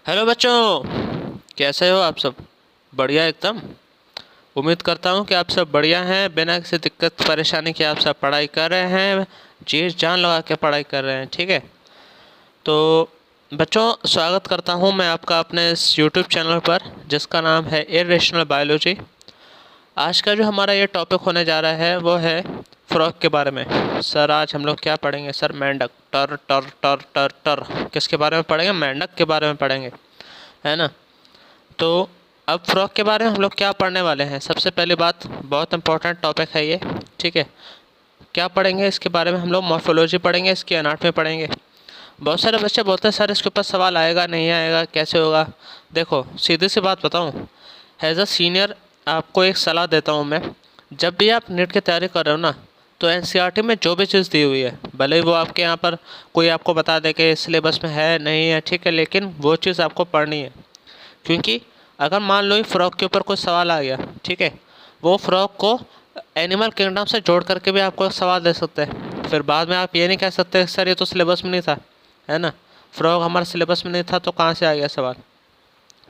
Hello बच्चों, कैसे हो आप सब? बढ़िया एकदम। उम्मीद करता हूँ कि आप सब बढ़िया हैं, बिना किसी दिक्कत परेशानी के आप सब पढ़ाई कर रहे हैं, जी जान लगा के पढ़ाई कर रहे हैं। ठीक है, तो बच्चों स्वागत करता हूँ मैं आपका अपने इस यूट्यूब चैनल पर जिसका नाम है इरेशनल बायोलॉजी। आज का जो हमारा ये टॉपिक होने जा रहा है वो है फ्रॉग के बारे में। सर आज हम लोग क्या पढ़ेंगे? सर मेंढक, टर टर टर टर टर। किसके बारे में पढ़ेंगे? मेंढक के बारे में पढ़ेंगे, है ना। तो अब फ्रॉग के बारे में हम लोग क्या पढ़ने वाले हैं? सबसे पहली बात, बहुत इंपॉर्टेंट टॉपिक है ये। ठीक है, क्या पढ़ेंगे इसके बारे में? हम लोग मॉर्फोलॉजी पढ़ेंगे, इसकी एनाटॉमी पढ़ेंगे। बहुत सारे बच्चे बोलते हैं सर इसके ऊपर सवाल आएगा नहीं आएगा, कैसे होगा? देखो सीधी सी बात बताऊँ, एज अ सीनियर आपको एक सलाह देता हूँ मैं। जब भी आप नीट की तैयारी कर रहे हो ना, तो एनसीईआरटी में जो भी चीज़ दी हुई है, भले ही वो आपके यहाँ पर कोई आपको बता दे कि सिलेबस में है नहीं है, ठीक है, लेकिन वो चीज़ आपको पढ़नी है। क्योंकि अगर मान लो फ्रॉग के ऊपर कोई सवाल आ गया, ठीक है, वो फ्रॉग को एनिमल किंगडम से जोड़ करके भी आपको सवाल दे सकते हैं। फिर बाद में आप ये नहीं कह सकते सर ये तो सिलेबस में नहीं था, है ना। फ्रॉग हमारे सिलेबस में नहीं था तो कहाँ से आ गया सवाल?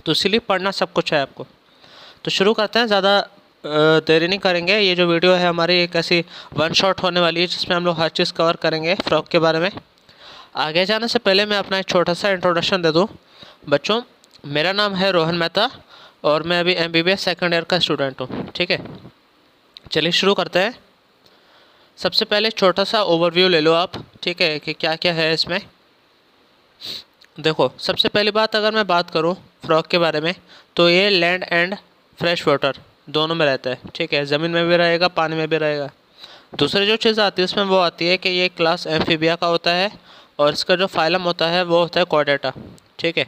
तो इसीलिए पढ़ना सब कुछ है आपको। तो शुरू करते हैं, ज़्यादा देरी नहीं करेंगे। ये जो वीडियो है हमारी एक ऐसी वन शॉट होने वाली है जिसमें हम लोग हर चीज़ कवर करेंगे फ्रॉग के बारे में। आगे जाने से पहले मैं अपना एक छोटा सा इंट्रोडक्शन दे दूँ। बच्चों, मेरा नाम है रोहन मेहता और मैं अभी एमबीबीएस सेकंड ईयर का स्टूडेंट हूँ। ठीक है, चलिए शुरू करते हैं। सबसे पहले छोटा सा ओवरव्यू ले लो आप, ठीक है, कि क्या क्या है इसमें। देखो सबसे पहली बात, अगर मैं बात करूँ फ्रॉग के बारे में, तो ये लैंड एंड फ्रेश वाटर दोनों में रहता है। ठीक है, ज़मीन में भी रहेगा, पानी में भी रहेगा। दूसरी जो चीज़ आती है इसमें वो आती है कि ये क्लास एम्फीबिया का होता है और इसका जो फाइलम होता है वो होता है कॉर्डेटा। ठीक है,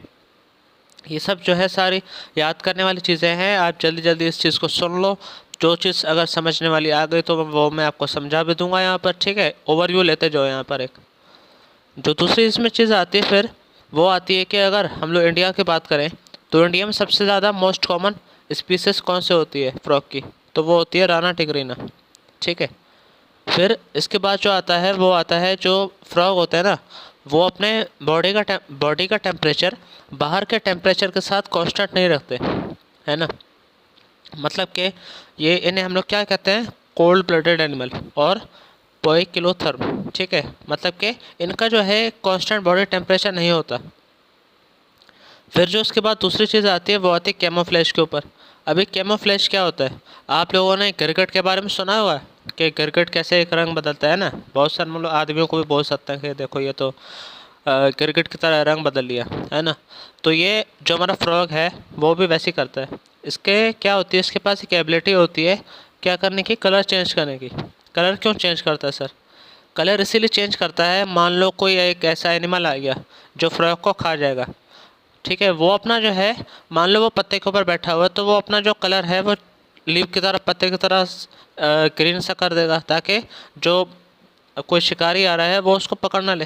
ये सब जो है सारी याद करने वाली चीज़ें हैं। आप जल्दी जल्दी इस चीज़ को सुन लो। जो चीज़ अगर समझने वाली आ गई तो वो मैं आपको समझा भी दूंगा यहाँ पर। ठीक है, ओवरव्यू लेते जाओ यहाँ पर। एक जो दूसरी इसमें चीज़ आती है फिर वो आती है कि अगर हम लोग इंडिया की बात करें तो इंडिया में सबसे ज़्यादा मोस्ट कॉमन स्पीसीज कौन से होती है फ्रॉग की? तो वो होती है राना टिग्रीना। ठीक है, फिर इसके बाद जो आता है वो आता है जो फ्रॉग होते हैं ना, वो अपने बॉडी का टेम्परेचर बाहर के टेम्परेचर के साथ कांस्टेंट नहीं रखते, है ना। मतलब कि ये इन्हें हम लोग क्या कहते हैं? कोल्ड ब्लडेड एनिमल और पोइकिलोथर्म। ठीक है, मतलब कि इनका जो है कांस्टेंट बॉडी टेम्परेचर नहीं होता। फिर जो उसके बाद दूसरी चीज़ आती है वो आती है कैमोफ्लेज के ऊपर। अभी कैमोफ्लेज क्या होता है? आप लोगों ने गिरगिट के बारे में सुना हुआ है कि गिरगिट कैसे एक रंग बदलता है ना। बहुत सारे मतलब आदमियों को भी बोल सकते हैं कि देखो ये तो गिरगिट की तरह रंग बदल लिया, है ना। तो ये जो हमारा फ्रॉग है वो भी वैसे ही करता है। इसके क्या होती है, इसके पास एक एबिलिटी होती है क्या करने की? कलर चेंज करने की। कलर क्यों चेंज करता है सर? कलर इसीलिए चेंज करता है, मान लो कोई एक ऐसा एनिमल आ गया जो फ्रॉग को खा जाएगा। ठीक है, वो अपना जो है, मान लो वो पत्ते के ऊपर बैठा हुआ है तो वो अपना जो कलर है वो लीव की तरह, पत्ते की तरह ग्रीन सा कर देगा ताकि जो कोई शिकारी आ रहा है वो उसको पकड़ ना ले।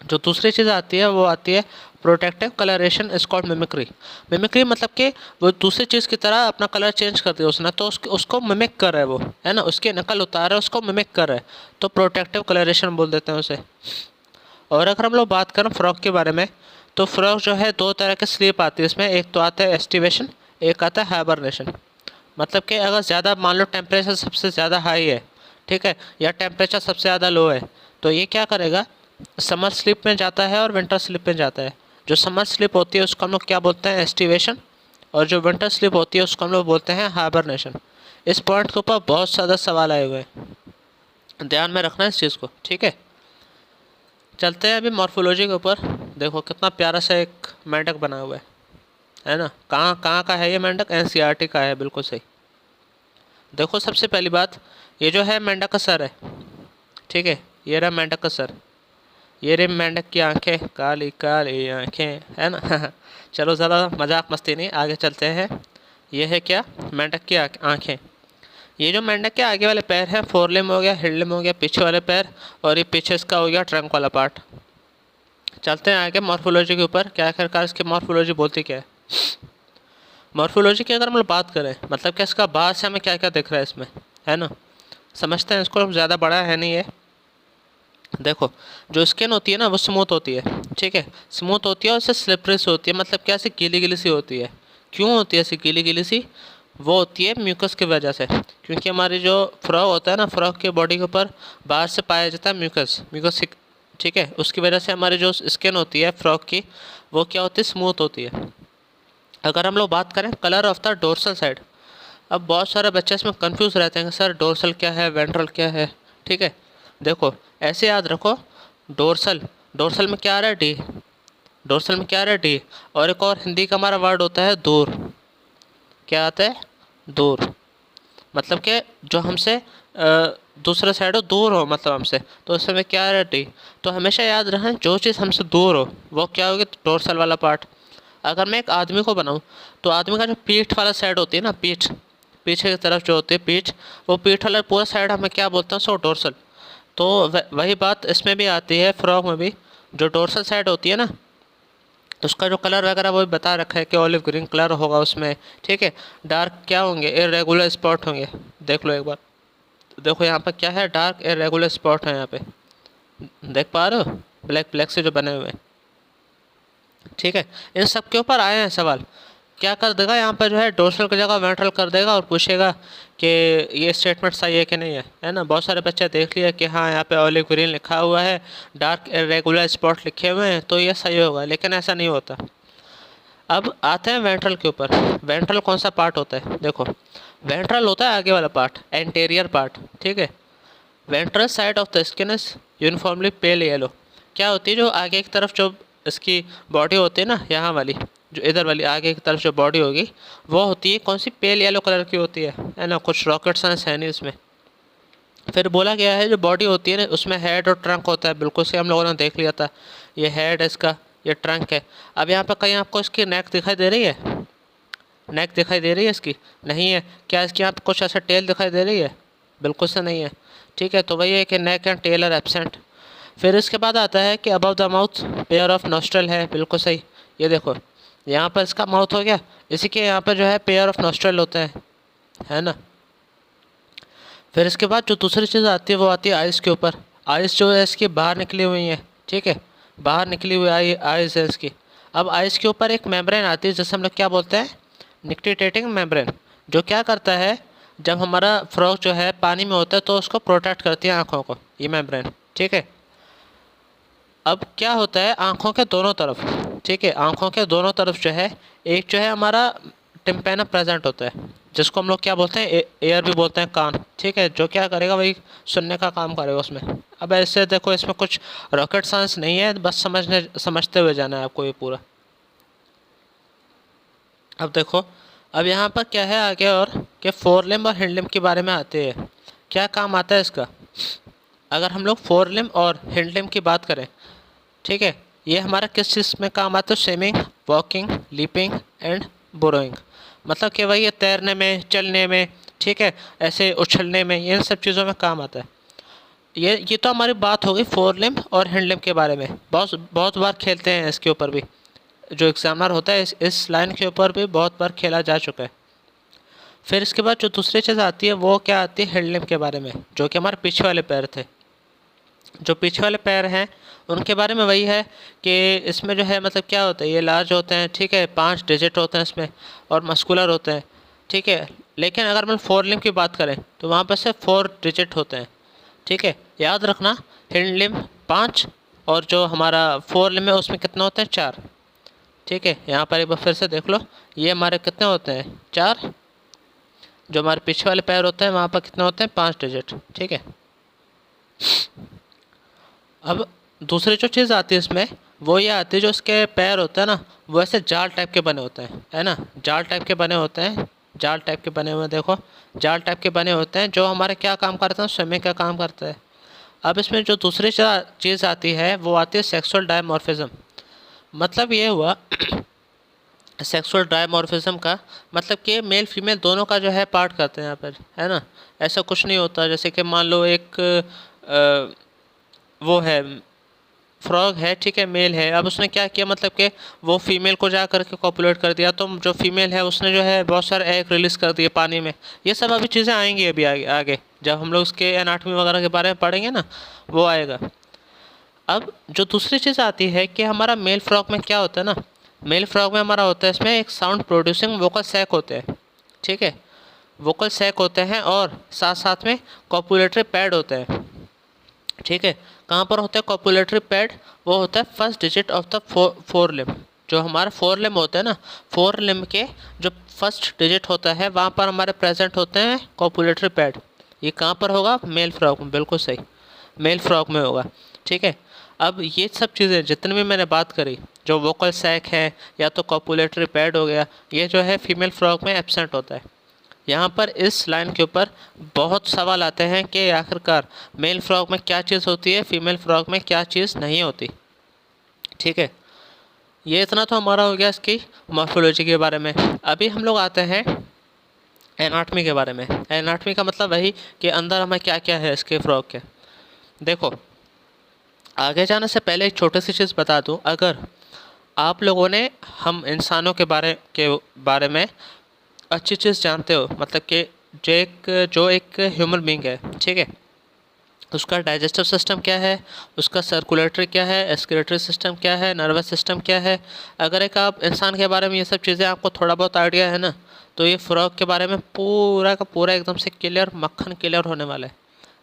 जो दूसरी चीज़ आती है वो आती है protective colouration is called mimicry. Mimicry मतलब कि वो दूसरी चीज़ की तरह अपना कलर चेंज कर दिया उसने, तो उसको मिमिक कर रहा है वो, है ना, उसकी नकल उतार रहा है, उसको मिमिक कर रहा है, तो प्रोटेक्टिव कलरेशन बोल देते हैं उसे। और अगर हम लोग बात करें फ्रॉग के बारे में, तो फ्रॉग जो है दो तरह के स्लीप आती है इसमें। एक तो आता है एस्टिवेशन, एक आता है हाइबरनेशन। मतलब कि अगर ज़्यादा मान लो टेम्परेचर सबसे ज़्यादा हाई है, ठीक है, या टेम्परेचर सबसे ज़्यादा लो है, तो ये क्या करेगा? समर स्लीप में जाता है और विंटर स्लीप में जाता है। जो समर स्लीप होती है उसको हम लोग क्या बोलते हैं? एस्टिवेशन। और जो विंटर स्लीप होती है उसको हम लोग बोलते हैं हाइबरनेशन। इस पॉइंट के ऊपर बहुत ज़्यादा सवाल आए हुए हैं, ध्यान में रखना इस चीज़ को। ठीक है, चलते हैं अभी मॉर्फोलॉजी के ऊपर। देखो कितना प्यारा सा एक मेंढक बना हुआ है ना। कहाँ कहाँ का है ये मेंढक? एनसीईआरटी का है, बिल्कुल सही। देखो सबसे पहली बात, ये जो है मेंढक का सर है। ठीक है, ये रहा मेंढक का सर। ये रही मेंढक की आंखें, काली काली आंखें, है ना। चलो ज़्यादा मजाक मस्ती नहीं, आगे चलते हैं। ये है क्या? मेंढक की आंखें। ये जो मेंढक के आगे वाले पैर हैं, फोरलिम हो गया, हिंडलिम हो गया, पीछे वाले पैर, और ये पीछे इसका हो गया ट्रंक वाला पार्ट। चलते हैं आगे मॉर्फोलॉजी के ऊपर, क्या आखिरकार इसकी मॉर्फोलॉजी बोलती क्या है। मॉर्फोलॉजी की अगर हम लोग बात करें, मतलब कि इसका बाहर से हमें क्या क्या दिख रहा है इसमें, है ना। समझते हैं इसको, ज़्यादा बड़ा है नहीं है। देखो, जो स्किन होती है ना वो स्मूथ होती है, ठीक है, स्मूथ होती है और उससे स्लिपरी सी होती है, मतलब क्या ऐसी गीली गीली सी होती है। क्यों होती है ऐसी गीली गीली सी? वो होती है म्यूकस की वजह से, क्योंकि हमारी जो फ्रॉग होता है ना, फ्रॉग के बॉडी के ऊपर बाहर से पाया जाता है म्यूकस, म्यूकस, ठीक है, उसकी वजह से हमारी जो स्किन होती है फ्रॉग की वो क्या होती है, स्मूथ होती है। अगर हम लोग बात करें colour of the dorsal side, अब बहुत सारे बच्चे इसमें कंफ्यूज रहते हैं कि सर डोर्सल क्या है, वेंट्रल क्या है, ठीक है। देखो, ऐसे याद रखो, डोर्सल, डोर्सल में क्या आ रहा है, डी, डोर्सल में क्या आ रहा है, डी। और एक और हिंदी का हमारा वर्ड होता है दूर, क्या आता है, दूर, मतलब कि जो हमसे दूसरा साइड हो, दूर हो मतलब हमसे, तो उस समय क्या आ रहा है, डी। तो हमेशा याद रखें जो चीज़ हमसे दूर हो वो क्या होगी, डोर्सल वाला पार्ट। अगर मैं एक आदमी को बनाऊँ तो आदमी का जो पीठ वाला साइड होती है ना, पीठ, पीछे की तरफ जो होती है पीठ, वो पीठ वाला पूरा साइड हमें क्या बोलते हैं, सो डोर्सल। तो वही बात इसमें भी आती है, फ्रॉग में भी जो डोर्सल साइड होती है ना, तो उसका जो कलर वगैरह वो भी बता रखा है कि ऑलिव ग्रीन कलर होगा उसमें, ठीक है। डार्क क्या होंगे, इरेगुलर स्पॉट होंगे, देख लो एक बार, देखो यहाँ पर क्या है, डार्क इरेगुलर स्पॉट है यहाँ पे, देख पा रहे हो, ब्लैक ब्लैक से जो बने हुए हैं, ठीक है। इन सब के ऊपर आए हैं सवाल, क्या कर देगा यहाँ पर जो है, डोर्सल की जगह वेंट्रल कर देगा और पूछेगा कि ये स्टेटमेंट सही है कि नहीं है ना। बहुत सारे बच्चे देख लिया कि हाँ यहाँ पे ऑलिव ग्रीन लिखा हुआ है, डार्क इरेगुलर स्पॉट लिखे हुए हैं, तो ये सही होगा, लेकिन ऐसा नहीं होता। अब आते हैं वेंट्रल के ऊपर। वेंट्रल कौन सा पार्ट होता है, देखो, वेंट्रल होता है आगे वाला पार्ट, एंटेरियर पार्ट, ठीक है। Ventral side of the skin is uniformly pale yellow, क्या होती है, जो आगे की तरफ जो इसकी बॉडी होती है ना, यहाँ वाली, जो इधर वाली आगे की तरफ जो बॉडी होगी वो होती है कौन सी, पेल येलो कलर की होती है ना। कुछ रॉकेट साइंस है नहीं उसमें। फिर बोला गया है जो बॉडी होती है ना उसमें हेड और ट्रंक होता है, बिल्कुल से हम लोगों ने देख लिया था, ये हेड है इसका, ये ट्रंक है। अब यहाँ पर कहीं आपको इसकी नेक दिखाई दे रही है, नेक दिखाई दे रही है इसकी, नहीं है। क्या इसकी यहाँ पे कुछ ऐसा टेल दिखाई दे रही है, बिल्कुल से नहीं है, ठीक है। तो वही है कि neck and tail are absent. फिर इसके बाद आता है कि above the mouth pair of nostril है, बिल्कुल सही। ये देखो यहाँ पर इसका माउथ हो गया, इसी के यहाँ पर जो है पेयर ऑफ नोस्ट्रल होते हैं, है ना। फिर इसके बाद जो दूसरी चीज़ आती है वो आती है आइज़ के ऊपर। आइज़ जो है इसकी बाहर निकली हुई है, ठीक है, बाहर निकली हुई आइज़ है इसकी। अब आइज़ के ऊपर एक मेम्ब्रेन आती है जिसे हम लोग क्या बोलते हैं, निक्टिटेटिंग मेम्ब्रेन, जो क्या करता है, जब हमारा फ्रॉग जो है पानी में होता है तो उसको प्रोटेक्ट करती है आँखों को, ये मेम्ब्रेन, ठीक है। अब क्या होता है आँखों के दोनों तरफ, ठीक है, आँखों के दोनों तरफ जो है, एक जो है हमारा टिम्पेना प्रेजेंट होता है, जिसको हम लोग क्या बोलते हैं, एयर भी बोलते हैं, कान, ठीक है, जो क्या करेगा वही सुनने का काम करेगा उसमें। अब ऐसे देखो इसमें कुछ रॉकेट साइंस नहीं है, बस समझते हुए जाना है आपको ये पूरा। अब देखो, अब यहाँ पर क्या है आगे, और कि फोर लिम्ब और हिंड लिम्ब के बारे में आते हैं, क्या काम आता है इसका। अगर हम लोग फोर लिम्ब और हिंड लिम्ब की बात करें, ठीक है, ये हमारा किस चीज़ में काम आता है, swimming, walking, leaping and borrowing, मतलब कि वही ये तैरने में, चलने में, ठीक है, ऐसे उछलने में, इन सब चीज़ों में काम आता है। ये तो हमारी बात हो गई फोर लिम्ब और हैंड लिम्ब के बारे में, बहुत बहुत बार खेलते हैं इसके ऊपर भी, जो एग्जामिनर होता है इस लाइन के ऊपर भी बहुत बार खेला जा चुका है। फिर इसके बाद जो दूसरी चीज़ आती है वो क्या आती है, हैंड लिम्ब के बारे में, जो कि हमारे पीछे वाले पैर थे। जो पीछे वाले पैर हैं उनके बारे में वही है कि इसमें जो है मतलब क्या होता है, ये लार्ज होते हैं, ठीक है, 5 डिजिट होते हैं इसमें, और मस्कुलर होते हैं, ठीक है। लेकिन अगर हम फोर लिम्ब की बात करें तो वहाँ पर से 4 डिजिट होते हैं, ठीक है। याद रखना, हिंड लिम्ब 5 और जो हमारा फोर लिम्ब है उसमें कितना होते हैं, 4, ठीक है। यहाँ पर एक बार फिर से देख लो, ये हमारे कितने होते हैं, 4। जो हमारे पीछे वाले पैर होते हैं वहाँ पर कितने होते हैं, 5 डिजिट, ठीक है। अब दूसरी जो चीज़ आती है इसमें वो ये आती है, जो इसके पैर होते हैं ना वो ऐसे जाल टाइप के बने होते हैं, है ना, जाल टाइप के बने होते हैं, जाल टाइप के बने हुए, देखो जाल टाइप के बने होते हैं, जो हमारे क्या काम करते हैं, स्विमिंग का काम करता है। अब इसमें जो दूसरी चीज़ आती है वो आती है सेक्सुअल डायमॉर्फिज्म। मतलब ये हुआ सेक्सुअल डायमॉर्फिज्म का मतलब कि मेल फीमेल दोनों का जो है पार्ट करते हैं यहाँ पर, है ना। ऐसा कुछ नहीं होता, जैसे कि मान लो एक वो है फ्रॉग है, ठीक है, मेल है, अब उसने क्या किया, मतलब कि वो फीमेल को जा करके कॉपुलेट कर दिया, तो जो फीमेल है उसने जो है बहुत सारे एग रिलीज़ कर दिए पानी में। ये सब अभी चीज़ें आएंगी अभी आगे जब हम लोग उसके एनाटॉमी वगैरह के बारे में पढ़ेंगे ना, वो आएगा। अब जो दूसरी चीज़ आती है कि हमारा मेल फ्रॉग में क्या होता है ना, मेल फ्रॉग में हमारा होता है इसमें एक साउंड प्रोड्यूसिंग वोकल सैक होते हैं, ठीक है, वोकल सैक होते हैं और साथ साथ में कॉपुलेटरी पैड होते हैं, ठीक है। कहाँ पर होता है कॉपुलेटरी पैड? वो होता है first digit of the four limb. जो हमारा फोर लिम्ब होता है ना, फोर लिम्ब के जो फर्स्ट डिजिट होता है वहाँ पर हमारे प्रेजेंट होते हैं कॉपुलेटरी पैड। ये कहाँ पर होगा? मेल फ्रॉग में, बिल्कुल सही, मेल फ्रॉग में होगा, ठीक है। अब ये सब चीज़ें जितनी भी मैंने बात करी, जो वोकल सैक है या तो कॉपुलेटरी पैड हो गया, ये जो है फीमेल फ्रॉग में एब्सेंट होता है। यहाँ पर इस लाइन के ऊपर बहुत सवाल आते हैं कि आखिरकार मेल फ्रॉग में क्या चीज़ होती है, फीमेल फ्रॉग में क्या चीज़ नहीं होती, ठीक है। ये इतना तो हमारा हो गया इसकी मॉर्फोलॉजी के बारे में। अभी हम लोग आते हैं एनाटमी के बारे में। एनाटमी का मतलब वही कि अंदर हमें क्या क्या है इसके फ्रॉग के। देखो, आगे जाने से पहले एक छोटी सी चीज़ बता दूँ, अगर आप लोगों ने हम इंसानों के बारे में अच्छी चीज़ जानते हो, मतलब कि जो एक ह्यूमन बींग है, ठीक है, उसका डाइजेस्टिव सिस्टम क्या है, उसका सर्कुलेटरी क्या है, एक्सक्रीटरी सिस्टम क्या है, नर्वस सिस्टम क्या है, अगर एक आप इंसान के बारे में ये सब चीज़ें आपको थोड़ा बहुत आइडिया है ना, तो ये फ्रॉग के बारे में पूरा का पूरा एकदम से क्लियर, मक्खन क्लियर होने वाला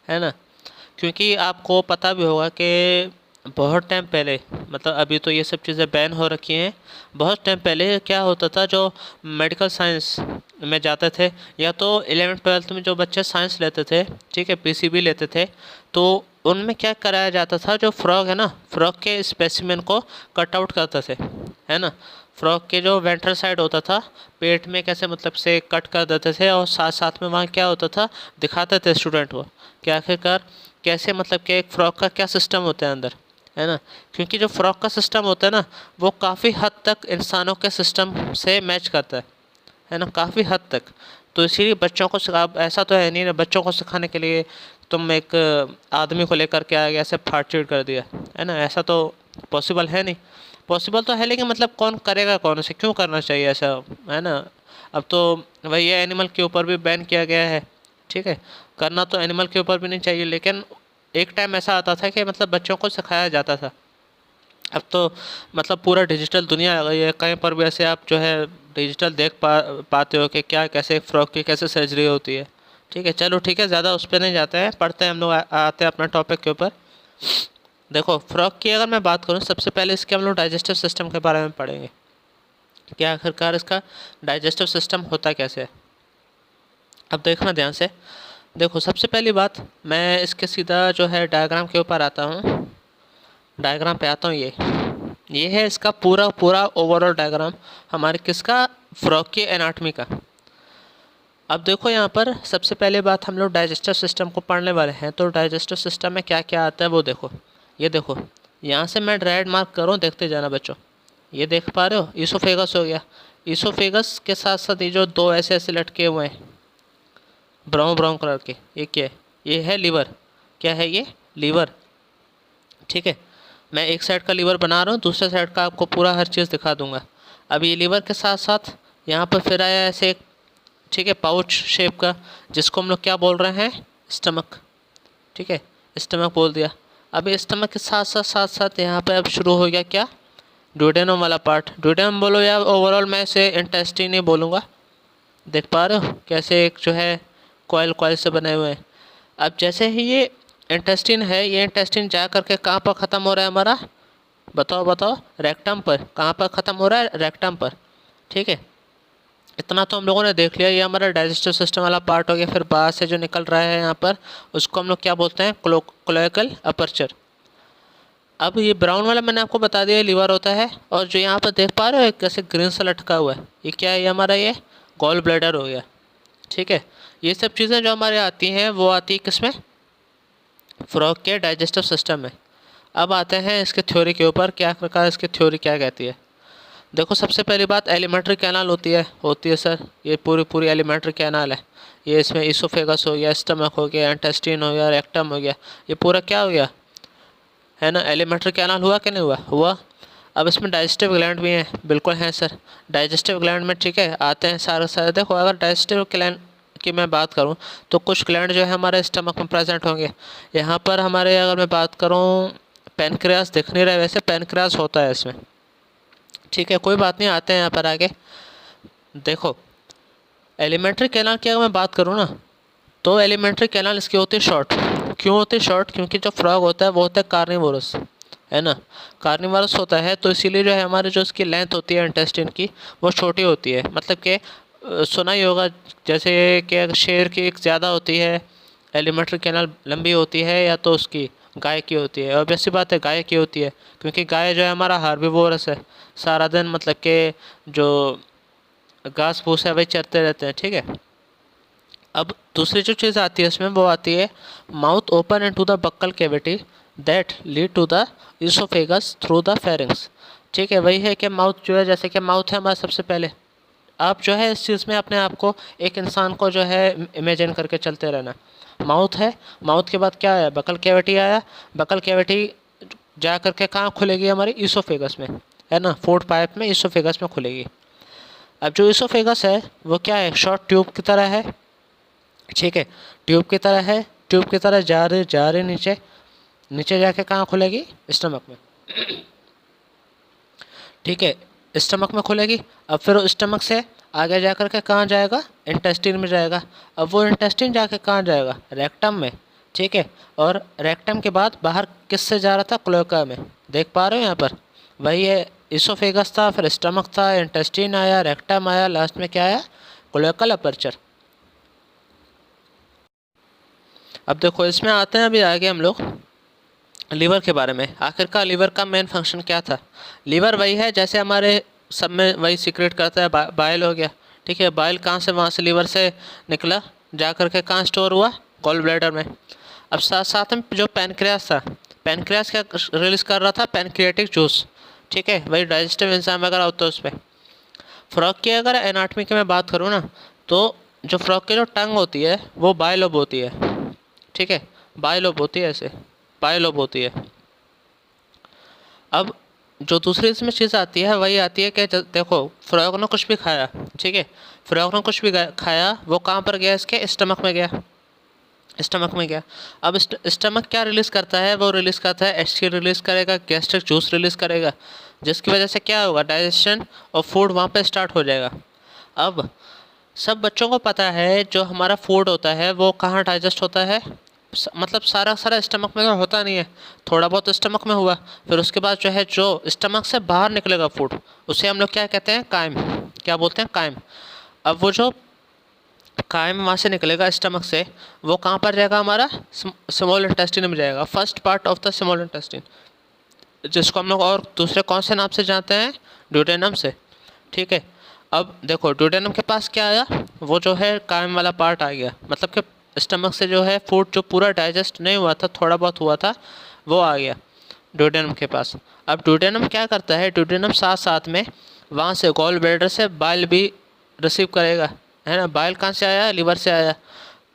है ना। क्योंकि आपको पता भी होगा कि बहुत टाइम पहले, मतलब अभी तो ये सब चीज़ें बैन हो रखी हैं, बहुत टाइम पहले क्या होता था, जो मेडिकल साइंस में जाते थे या तो 11th-12th में जो बच्चे साइंस लेते थे, ठीक है, पीसीबी लेते थे, तो उनमें क्या कराया जाता था, जो फ्रॉग है ना, फ्रॉग के स्पेसिमेन को कट आउट करते थे, है ना। फ्रॉग के जो वेंट्रल साइड होता था, पेट में कैसे मतलब से कट कर देते थे, और साथ साथ में वहाँ क्या होता था, दिखाते थे स्टूडेंट को कि आखिरकार कैसे, मतलब कि एक फ्रॉग का क्या सिस्टम होता है अंदर, है ना। क्योंकि जो फ्रॉग का सिस्टम होता है ना, वो काफ़ी हद तक इंसानों के सिस्टम से मैच करता है ना, काफ़ी हद तक। तो इसीलिए बच्चों को ऐसा तो है नहीं ना, बच्चों को सिखाने के लिए तुम एक आदमी को लेकर के आ गया, ऐसे फाड़-चीड़ कर दिया, है ना, ऐसा तो पॉसिबल है नहीं। पॉसिबल तो है लेकिन मतलब कौन करेगा, कौन से क्यों करना चाहिए ऐसा, है ना। अब तो वही एनिमल के ऊपर भी बैन किया गया है, ठीक है, करना तो एनिमल के ऊपर भी नहीं चाहिए, लेकिन एक टाइम ऐसा आता था कि मतलब बच्चों को सिखाया जाता था। अब तो मतलब पूरा डिजिटल दुनिया आ गई है, कहीं पर भी ऐसे आप जो है डिजिटल देख पाते हो कि क्या कैसे फ्रॉग की कैसे सर्जरी होती है, ठीक है। चलो ठीक है, ज़्यादा उस पर नहीं जाते हैं, पढ़ते हैं हम लोग, आते हैं अपना टॉपिक के ऊपर। देखो, फ्रॉग की अगर मैं बात करूँ, सबसे पहले इसके हम लोग डाइजेस्टिव सिस्टम के बारे में पढ़ेंगे कि आखिरकार इसका डाइजेस्टिव सिस्टम होता कैसे है। अब देखना ध्यान से, देखो सबसे पहली बात, मैं इसके सीधा जो है डायग्राम के ऊपर आता हूँ, डायग्राम पे आता हूँ। ये है इसका पूरा पूरा ओवरऑल डायग्राम हमारे किसका, फ्रॉग की एनाटमी का। अब देखो यहाँ पर सबसे पहले बात हम लोग डाइजेस्टिव सिस्टम को पढ़ने वाले हैं, तो डाइजेस्टिव सिस्टम में क्या क्या आता है वो देखो। ये देखो, यहाँ से मैं रेड मार्क करूँ, देखते जाना बच्चों। ये देख पा रहे हो, ईसोफेगस हो गया, ईसोफेगस के साथ साथ ये जो दो ऐसे ऐसे लटके हुए हैं ब्राउन ब्राउन कलर के, ये क्या है? ये है लीवर। क्या है ये? लीवर, ठीक है। मैं एक साइड का लीवर बना रहा हूँ, दूसरे साइड का आपको पूरा हर चीज़ दिखा दूंगा। अब ये लीवर के साथ साथ यहाँ पर फिर आया ऐसे एक, ठीक है, पाउच शेप का, जिसको हम लोग क्या बोल रहे हैं, स्टमक, ठीक है, स्टमक बोल दिया। अब ये स्टमक के साथ साथ यहाँ पे अब शुरू हो गया क्या, ड्यूडेनम वाला पार्ट। ड्यूडेनम बोलो या ओवरऑल मैं इसे इंटेस्टाइन ही बोलूँगा। देख पा रहे हो कैसे एक जो है कॉइल कॉइल से बने हुए हैं। अब जैसे ही ये इंटेस्टिन है, ये इंटेस्टिन जा करके कहाँ पर ख़त्म हो रहा है हमारा, बताओ बताओ, रेक्टम पर। कहाँ पर ख़त्म हो रहा है? रेक्टम पर, ठीक है। इतना तो हम लोगों ने देख लिया, ये हमारा डाइजेस्टिव सिस्टम वाला पार्ट हो गया। फिर बाहर से जो निकल रहा है यहाँ पर, उसको हम लोग क्या बोलते हैं, क्लोएकल अपर्चर। अब ये ब्राउन वाला मैंने आपको बता दिया लीवर होता है, और जो यहाँ पर देख पा रहे हो कैसे ग्रीन सा लटका हुआ है, ये क्या है, ये हमारा ये गॉल ब्लैडर हो गया, ठीक है। ये सब चीज़ें जो हमारे आती हैं वो आती है किसमें, फ्रॉग के डाइजेस्टिव सिस्टम में। अब आते हैं इसके थ्योरी के ऊपर, क्या प्रकार इसकी थ्योरी क्या कहती है। देखो सबसे पहली बात, एलिमेंट्री कैनाल होती है सर, ये पूरी पूरी एलिमेंट्री कैनाल है। ये इसमें इसोफेगस हो गया, स्टमक हो गया, इंटेस्टाइन हो गया, रेक्टम हो गया, ये पूरा क्या हो गया, है ना, एलिमेंट्री कैनाल हुआ कि नहीं हुआ, हुआ। अब इसमें डाइजेस्टिव ग्लैंड भी हैं, बिल्कुल हैं सर, डाइजेस्टिव ग्लैंड में, ठीक है, आते हैं सारे। देखो अगर डाइजेस्टिव ग्लैंड की मैं बात करूं, तो कुछ ग्लैंड जो है हमारे स्टमक में प्रेजेंट होंगे। यहाँ पर हमारे, अगर मैं बात करूं पैनक्रियास दिख नहीं रहा है, वैसे पैनक्रियास होता है इसमें। ठीक है, कोई बात नहीं, आते हैं यहाँ पर आगे। देखो एलिमेंट्री कैनाल की अगर मैं बात करूँ ना, तो एलिमेंट्री कैनाल इसकी होती है शॉर्ट। क्यों होती है शॉर्ट? क्योंकि जो फ्रॉग होता है वो होता है कार्निवोरस, है ना, कार्निवोरस होता है, तो इसीलिए जो है हमारे जो इसकी लेंथ होती है इंटेस्टिन की वो छोटी होती है। मतलब कि सुना ही होगा जैसे कि शेर की एक ज़्यादा होती है एलिमेंट्री कैनाल लंबी होती है, या तो उसकी गाय की होती है। और वैसी बात है गाय की होती है, क्योंकि गाय जो है हमारा हार्बिवोरस है, सारा दिन मतलब कि जो घास फूस है वही चरते रहते हैं। ठीक है, अब दूसरी जो चीज़ आती है इसमें वो आती है mouth open into the buccal cavity that lead to the oesophagus through the pharynx. ठीक है, वही है कि माउथ जो है, जैसे कि माउथ है हमारा सबसे पहले, आप जो है इस चीज़ में अपने आप को एक इंसान को जो है इमेजिन करके चलते रहना। माउथ है, माउथ के बाद क्या आया, बकल कैविटी आया, बकल कैविटी जा करके कहाँ खुलेगी, हमारी इसोफेगस में, है ना, फूड पाइप में इसोफेगस में खुलेगी। अब जो इसोफेगस है वो क्या है, शॉर्ट ट्यूब की तरह है। ठीक है, ट्यूब की तरह है, ट्यूब की तरह जा रहे नीचे, नीचे जाके कहाँ खुलेगी, स्टमक में। ठीक है, स्टमक में खुलेगी। अब फिर स्टमक से आगे जा कर के कहाँ जाएगा, इंटेस्टिन में जाएगा। अब वो इंटेस्टिन जाके कहाँ जाएगा, रेक्टम में। ठीक है, और रेक्टम के बाद बाहर किससे जा रहा था, क्लोएका में। देख पा रहे हो यहाँ पर, वही है, इसोफेगस था, फिर स्टमक था, इंटेस्टिन आया, रेक्टम आया, लास्ट में क्या आया, क्लोएकल अपर्चर। अब देखो इसमें आते हैं अभी आगे हम लोग लीवर के बारे में। आखिरकार लीवर का मेन फंक्शन क्या था। लीवर वही है जैसे हमारे सब में वही सीक्रेट करता है, बाइल हो गया। ठीक है, बाइल कहाँ से, वहाँ से लीवर से निकला, जा कर के कहाँ स्टोर हुआ, गॉल ब्लैडर में। अब साथ साथ में जो पैनक्रियास था, पैनक्रियास क्या रिलीज़ कर रहा था, पैनक्रियाटिक जूस। ठीक है, वही डाइजेस्टिव एंजाइम वगैरह होता है उस पर। फ्रॉग की अगर एनाटमी की मैं बात करूँ ना, तो जो फ्रॉग की जो टंग होती है वो बाइलोब होती है। ठीक है, बाइलोब होती है, ऐसे बाइलोब होती है। अब जो दूसरी इसमें चीज़ आती है वही आती है कि देखो फ्रॉग ने कुछ भी खाया, ठीक है, फ्रॉग ने कुछ भी खाया, वो कहाँ पर गया, इसके स्टमक में गया, स्टमक में गया। अब स्टमक क्या रिलीज़ करता है, वो रिलीज़ करता है एचसीएल रिलीज़ करेगा, गैस्ट्रिक जूस रिलीज़ करेगा, जिसकी वजह से क्या होगा, डाइजेशन और फूड वहाँ पे स्टार्ट हो जाएगा। अब सब बच्चों को पता है जो हमारा फूड होता है वो कहाँ डाइजेस्ट होता है, मतलब सारा सारा स्टमक में होता नहीं है, थोड़ा बहुत स्टमक में हुआ, फिर उसके बाद जो है जो स्टमक से बाहर निकलेगा फूड, उसे हम लोग क्या कहते हैं, काइम, क्या बोलते हैं, काइम। अब वो जो काइम वहाँ से निकलेगा स्टमक से, वो कहाँ पर जाएगा, हमारा स्मॉल इंटेस्टिन में जाएगा, first part of the small intestine, जिसको हम लोग और दूसरे कौन से नाम से जानते हैं, ड्यूडेनम से। ठीक है, अब देखो ड्यूडेनम के पास क्या आया, वो जो है काइम वाला पार्ट आ गया, मतलब कि स्टमक से जो है फूड जो पूरा डाइजेस्ट नहीं हुआ था, थोड़ा बहुत हुआ था, वो आ गया ड्यूडेनम के पास। अब ड्यूडेनम क्या करता है, ड्यूडेनम साथ साथ में वहाँ से गॉल ब्लैडर से बाइल भी रिसीव करेगा, है ना, बाइल कहाँ से आया, लीवर से आया,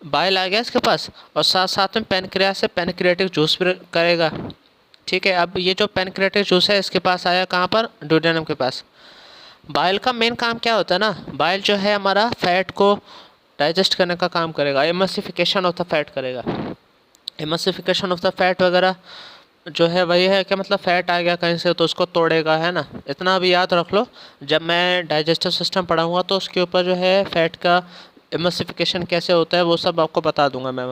बाइल आ गया इसके पास, और साथ साथ में पैनक्रियास से पैनक्रियाटिक जूस भी करेगा। ठीक है, अब ये जो पैनक्रियाटिक जूस है इसके पास आया कहाँ पर, ड्यूडेनम के पास। बाइल का मेन काम क्या होता है ना, बाइल जो है हमारा फैट को डाइजेस्ट करने का काम करेगा, एमल्सिफिकेशन ऑफ द फैट करेगा, एमल्सिफिकेशन ऑफ द फैट वगैरह जो है वही है कि मतलब फ़ैट आ गया कहीं से तो उसको तोड़ेगा, है ना। इतना भी याद रख लो, जब मैं डाइजेस्टिव सिस्टम पढ़ाऊँगा तो उसके ऊपर जो है फैट का एमल्सिफिकेशन कैसे होता है वो सब आपको बता दूंगा मैं।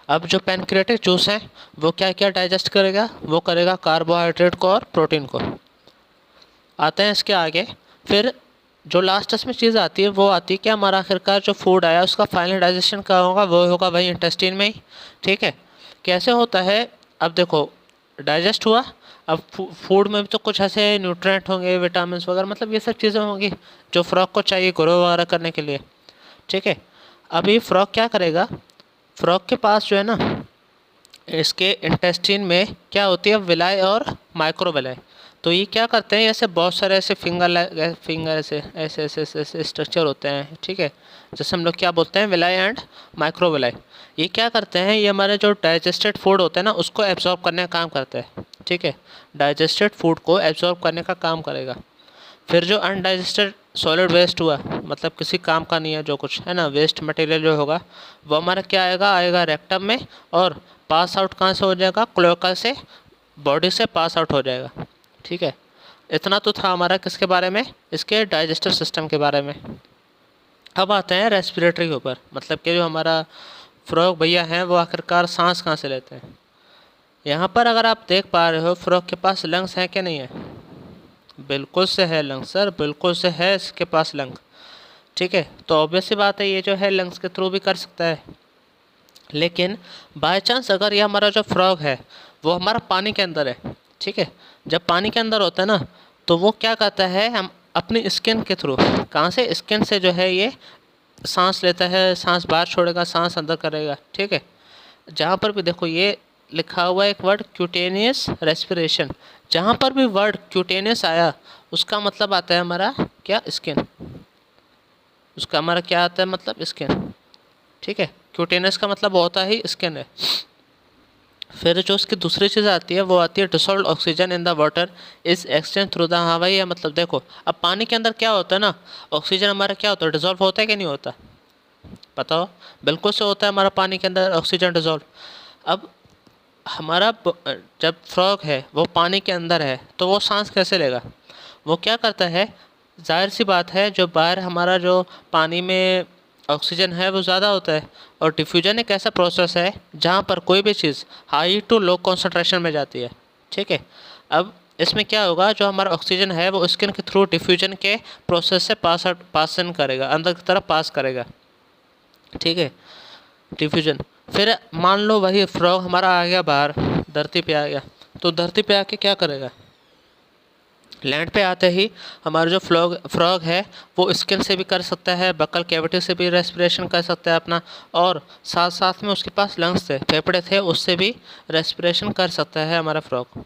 अब जो पैनक्रियाटिक जूस है वो क्या क्या डाइजेस्ट करेगा, वो करेगा कार्बोहाइड्रेट को और प्रोटीन को। आते हैं इसके आगे, फिर जो लास्ट इसमें चीज़ आती है वो आती है कि हमारा आखिरकार जो फूड आया उसका फाइनल डाइजेशन क्या होगा, वो होगा भाई इंटेस्टिन में ही। ठीक है, कैसे होता है, अब देखो डाइजेस्ट हुआ, अब फूड में भी तो कुछ ऐसे न्यूट्रिएंट होंगे, विटामिन वगैरह, मतलब ये सब चीज़ें होंगी जो फ्रॉग को चाहिए ग्रो वगैरह करने के लिए। ठीक है, अभी फ्रॉग क्या करेगा, फ्रॉग के पास जो है ना, इसके इंटेस्टिन में क्या होती है, विलाई और माइक्रोविलाई। तो ये क्या करते हैं, ऐसे बहुत सारे ऐसे फिंगर ऐसे ऐसे ऐसे ऐसे, ऐसे स्ट्रक्चर होते हैं। ठीक है, जैसे हम लोग क्या बोलते हैं, विलाई एंड माइक्रोविलाई। ये क्या करते हैं, ये हमारे जो डाइजेस्टेड फूड होते हैं ना उसको एब्जॉर्ब करने का काम करते हैं। ठीक है, डाइजेस्टेड फूड को एब्जॉर्ब करने का काम करेगा। फिर जो अनडाइजेस्टेड सॉलिड वेस्ट हुआ, मतलब किसी काम का नहीं है जो कुछ है ना, वेस्ट मटेरियल जो होगा वो हमारा क्या आएगा, आएगा रेक्टम में, और पास आउट कहाँ से हो जाएगा, क्लोएका से, बॉडी से पास आउट हो जाएगा। ठीक है, इतना तो था हमारा किसके बारे में, इसके डाइजेस्टिव सिस्टम के बारे में। अब आते हैं रेस्पिरेटरी के ऊपर, मतलब कि जो हमारा फ्रॉग भैया हैं वो आखिरकार सांस कहाँ से लेते हैं। यहाँ पर अगर आप देख पा रहे हो फ्रॉग के पास लंग्स हैं कि नहीं है, बिल्कुल से है लंग्स सर, बिल्कुल से है इसके पास लंग। ठीक है, तो ऑब्वियस सी बात है ये जो है लंग्स के थ्रू भी कर सकता है। लेकिन बाय चांस अगर ये हमारा जो फ्रॉग है वो हमारा पानी के अंदर है, ठीक है, जब पानी के अंदर होता है ना तो वो क्या करता है, हम अपनी स्किन के थ्रू, कहाँ से, स्किन से जो है ये सांस लेता है, सांस बाहर छोड़ेगा, सांस अंदर करेगा। ठीक है, जहाँ पर भी देखो ये लिखा हुआ है एक वर्ड क्यूटेनियस रेस्पिरेशन, जहाँ पर भी वर्ड क्यूटेनियस आया उसका मतलब आता है हमारा क्या, स्किन, उसका हमारा क्या आता है मतलब स्किन। ठीक है, क्यूटेनियस का मतलब होता ही स्किन है। फिर जो उसकी दूसरी चीज़ आती है वो आती है dissolved oxygen in the water is exchange through the, हाँ भाई, मतलब देखो अब पानी के अंदर क्या होता है ना, ऑक्सीजन हमारा क्या होता है, डिसॉल्व होता है कि नहीं होता, बताओ। बिल्कुल से होता है हमारा पानी के अंदर ऑक्सीजन डिसॉल्व। अब हमारा जब फ्रॉग है वो पानी के अंदर है तो वो सांस कैसे लेगा, वो क्या करता है, जाहिर सी बात है जो बाहर हमारा जो पानी में ऑक्सीजन है वो ज़्यादा होता है, और डिफ्यूजन एक ऐसा प्रोसेस है जहाँ पर कोई भी चीज़ हाई टू लो कॉन्सेंट्रेशन में जाती है। ठीक है, अब इसमें क्या होगा, जो हमारा ऑक्सीजन है वो स्किन के थ्रू डिफ्यूजन के प्रोसेस से पास इन करेगा, अंदर की तरफ पास करेगा। ठीक है, डिफ्यूजन। फिर मान लो वही फ्रॉग हमारा आ गया बाहर, धरती पे आ गया, तो धरती पे आके क्या करेगा, लैंड पे आते ही हमारा जो फ्रॉग है वो स्किन से भी कर सकता है, बकल कैविटी से भी रेस्पिरेशन कर सकता है अपना, और साथ साथ में उसके पास लंग्स थे, फेफड़े थे, उससे भी रेस्पिरेशन कर सकता है हमारा फ्रॉग।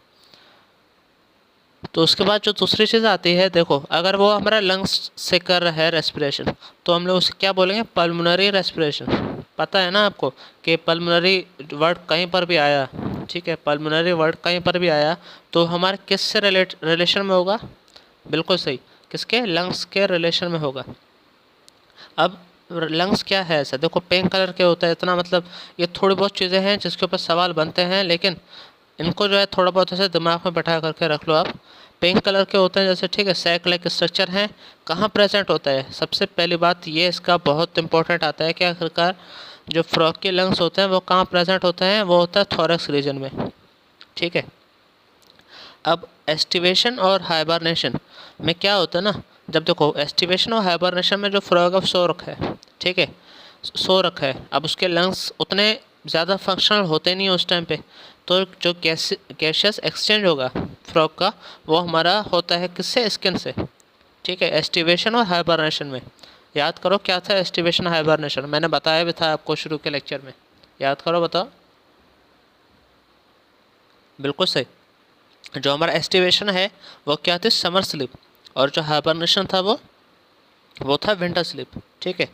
तो उसके बाद जो दूसरी चीज़ आती है, देखो अगर वो हमारा लंग्स से कर रहा है रेस्पिरेशन तो हम लोग उसे क्या बोलेंगे, पल्मोनरी रेस्पिरेशन। पता है ना आपको कि पल्मोनरी वर्ड कहीं पर भी आया, ठीक है, पल्मोनरी वर्ड कहीं पर भी आया तो हमारे किस से रिलेशन में होगा, बिल्कुल सही, किसके, लंग्स के रिलेशन में होगा। अब लंग्स क्या है ऐसा, देखो पिंक कलर के होता है, इतना मतलब ये थोड़ी बहुत चीज़ें हैं जिसके ऊपर सवाल बनते हैं, लेकिन इनको जो है थोड़ा बहुत ऐसे दिमाग में बैठा करके रख लो आप। पिंक कलर के होते हैं जैसे, ठीक है, सैक लाइक स्ट्रक्चर हैं, कहाँ प्रेजेंट होता है, सबसे पहली बात ये इसका बहुत इंपॉर्टेंट आता है कि आखिरकार जो फ्रॉग के लंग्स होते हैं वो कहाँ प्रेजेंट होते हैं, वो होता है थोरैक्स रीजन में। ठीक है, अब एस्टिवेशन और हाइबरनेशन में क्या होता है ना, जब देखो एस्टिवेशन और हाइबरनेशन में जो फ्रॉग अब सो रखा है, ठीक है, सो रखा है, अब उसके लंग्स उतने ज़्यादा फंक्शनल होते नहीं है उस टाइम पे, तो जो गैसियस एक्सचेंज होगा फ्रॉग का वो हमारा होता है किससे, स्किन से। ठीक है, एस्टिवेशन और हाइबरनेशन में याद करो क्या था, एस्टिवेशन हाइबरनेशन मैंने बताया भी था आपको शुरू के लेक्चर में, याद करो, बताओ। बिल्कुल सही, जो हमारा एस्टिवेशन है वो क्या थी, समर स्लीप, और जो हाइबरनेशन था वो था विंटर स्लीप। ठीक है,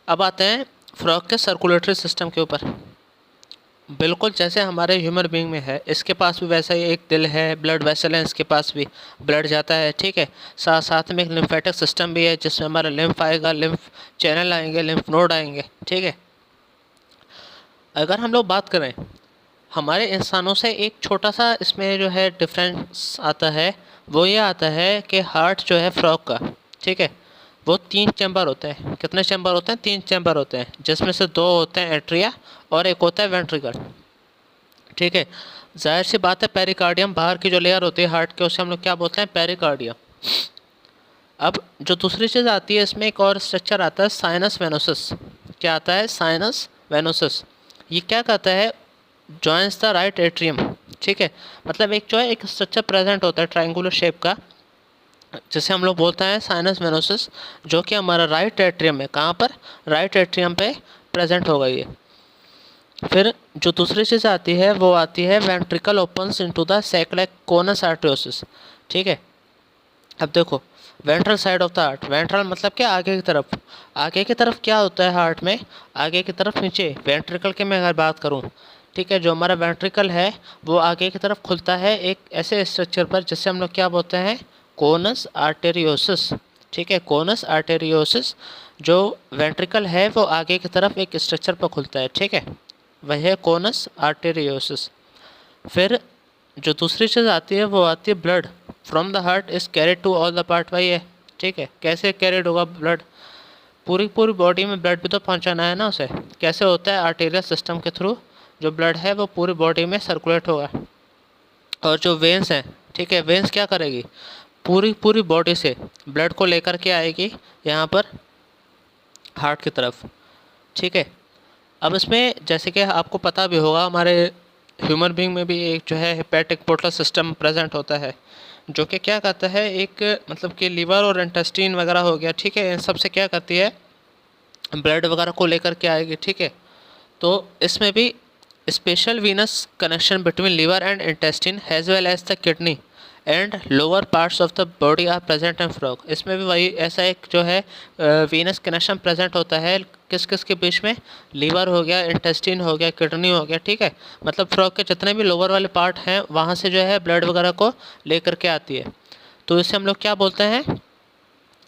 अब आते हैं फ्रॉग के सर्कुलेटरी सिस्टम के ऊपर। बिल्कुल जैसे हमारे ह्यूमन बीइंग में है, इसके पास भी वैसा ही एक दिल है, ब्लड वेसल है, इसके पास भी ब्लड जाता है। ठीक है, साथ साथ में एक लिम्फेटिक सिस्टम भी है जिसमें हमारा लिम्फ आएगा, लिम्फ चैनल आएंगे, लिम्फ नोड आएंगे। ठीक है, अगर हम लोग बात करें हमारे इंसानों से, एक छोटा सा इसमें जो है डिफरेंस आता है, वो ये आता है कि हार्ट जो है फ्रॉग का, ठीक है, वो 3 चैम्बर होते हैं। कितने चैम्बर होते हैं, 3 चैम्बर होते हैं, जिसमें से 2 होते हैं एट्रिया और एक होता है वेंट्रिकल। ठीक है, जाहिर सी बात है पेरिकार्डियम बाहर की जो लेयर होती है हार्ट के, उसे हम लोग क्या बोलते हैं, पेरिकार्डियम। अब जो दूसरी चीज़ आती है इसमें एक और स्ट्रक्चर आता है, साइनस वेनोसिस। क्या आता है, साइनस वेनोसिस। ये क्या कहता है, जॉइंस द राइट एट्रियम। ठीक है, मतलब एक जो है एक स्ट्रक्चर प्रेजेंट होता है ट्रायंगुलर शेप का, जिसे हम लोग बोलते हैं साइनस वेनोसिस, जो कि हमारा राइट एट्रियम में, कहाँ पर, राइट एट्रियम पे प्रेजेंट हो गई है। फिर जो दूसरी चीज़ आती है वो आती है ventricle opens into the sac like conus arteriosus. ठीक है, अब देखो ventral side of the heart, ventral मतलब क्या, आगे की तरफ। आगे की तरफ क्या होता है हार्ट में, आगे की तरफ नीचे, वेंट्रिकल की मैं अगर बात करूँ, ठीक है, जो हमारा वेंट्रिकल है वो आगे की तरफ खुलता है एक ऐसे स्ट्रक्चर पर जिससे हम लोग क्या बोलते हैं, कोनस आर्टेरियोसिस। ठीक है, कोनस आर्टेरियोसिस, जो वेंट्रिकल है वो आगे की तरफ एक स्ट्रक्चर पर खुलता है। ठीक है, वह है कोनस आर्टेरियोसिस। फिर जो दूसरी चीज़ आती है वो आती है blood from the heart is carried to all the part. वही है, ठीक है। कैसे कैरिड होगा ब्लड? पूरी पूरी बॉडी में ब्लड भी तो पहुंचाना है ना उसे। कैसे होता है? आर्टेरियल सिस्टम के थ्रू जो ब्लड है वो पूरी बॉडी में सर्कुलेट होगा। और जो वेंस हैं, ठीक है, वेंस क्या करेगी? पूरी पूरी बॉडी से ब्लड को लेकर के आएगी यहाँ पर हार्ट की तरफ, ठीक है। अब इसमें जैसे कि आपको पता भी होगा, हमारे ह्यूमन बीइंग में भी एक जो है हेपेटिक पोर्टल सिस्टम प्रेजेंट होता है, जो कि क्या करता है, एक मतलब कि लीवर और इंटेस्टाइन वगैरह हो गया, ठीक है, इन सब से क्या करती है, ब्लड वगैरह को लेकर के आएगी, ठीक है। तो इसमें भी special venous connection between liver and intestine has well as the kidney and lower parts of the body are present in frog. इसमें भी वही ऐसा एक जो है वीनस कनेक्शन प्रेजेंट होता है, किस किस के बीच में? लीवर हो गया, इंटेस्टाइन हो गया, किडनी हो गया, ठीक है। मतलब फ्रॉग के जितने भी लोअर वाले पार्ट हैं वहाँ से जो है ब्लड वगैरह को लेकर के आती है। तो इसे हम लोग क्या बोलते हैं?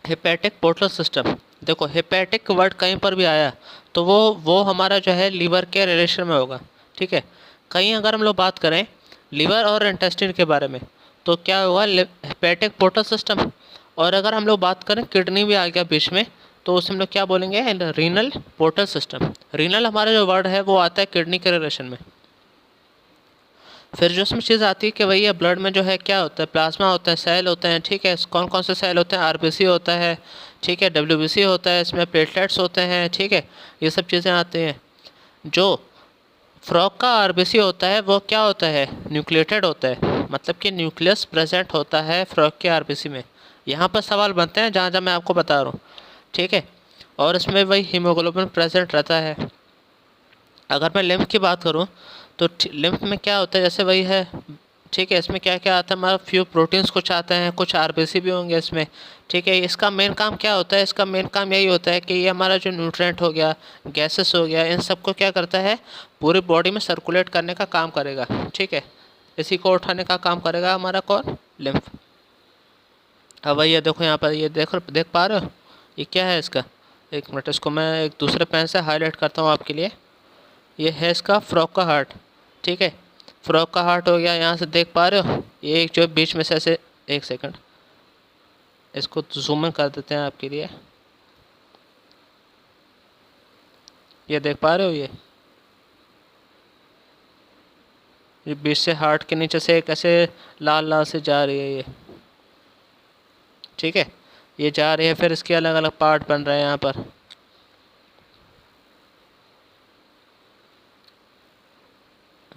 Hepatic portal system. देखो हेपेटिक वर्ड कहीं पर भी आया तो वो हमारा जो है लीवर के रिलेशन में होगा, ठीक है। कहीं अगर हम लोग बात करें लीवर और इंटेस्टाइन के बारे में तो क्या होगा? Hepatic portal system. और अगर हम लोग बात करें किडनी भी आ गया बीच में तो उसे हम लोग क्या बोलेंगे? Renal portal system. रीनल हमारा जो वर्ड है वो आता है किडनी के रिलेशन में। फिर जो उसमें चीज़ आती है कि भैया ब्लड में जो है क्या होता है? प्लाज्मा होता है, सेल होते हैं, ठीक है। कौन कौन से सेल होते हैं? आरबीसी होता है, ठीक है, डब्ल्यूबीसी होता है, इसमें प्लेटलेट्स होते हैं, ठीक है, ये सब चीज़ें आती हैं। जो फ्रॉग का आरबीसी होता है वो क्या होता है? न्यूक्लिएटेड होता है, मतलब कि न्यूक्लियस प्रेजेंट होता है फ्रॉग के आरबीसी में। यहाँ पर सवाल बनते हैं जहाँ जहाँ मैं आपको बता रहा हूँ, ठीक है। और इसमें वही हीमोग्लोबिन प्रेजेंट रहता है। अगर मैं लिम्फ की बात करूँ तो लिम्फ में क्या होता है? जैसे वही है, ठीक है, इसमें क्या क्या आता है? हमारा फ्यू प्रोटीन्स कुछ आते हैं, कुछ आरबीसी भी होंगे इसमें, ठीक है। इसका मेन काम क्या होता है? इसका मेन काम यही होता है कि ये हमारा जो न्यूट्रिएंट हो गया, गैसेस हो गया, इन सबको क्या करता है? पूरी बॉडी में सर्कुलेट करने का काम करेगा, ठीक है। इसी को उठाने का काम करेगा हमारा कौन? लिम्फ। अब भैया देखो यहाँ पर, ये देख पा रहे हो ये क्या है इसका? एक मिनट, इसको मैं एक दूसरे पेन से हाईलाइट करता हूँ आपके लिए। ये है इसका फ्रॉग का हार्ट, ठीक है। फ्रॉग का हार्ट हो गया, यहाँ से देख पा रहे हो ये एक जो बीच में से ऐसे, एक सेकंड इसको जूम इन कर देते हैं आपके लिए। ये देख पा रहे हो ये बीच से हार्ट के नीचे से एक ऐसे लाल लाल से जा रही है ये, ठीक है, ये जा रही है। फिर इसके अलग अलग पार्ट बन रहे हैं यहाँ पर।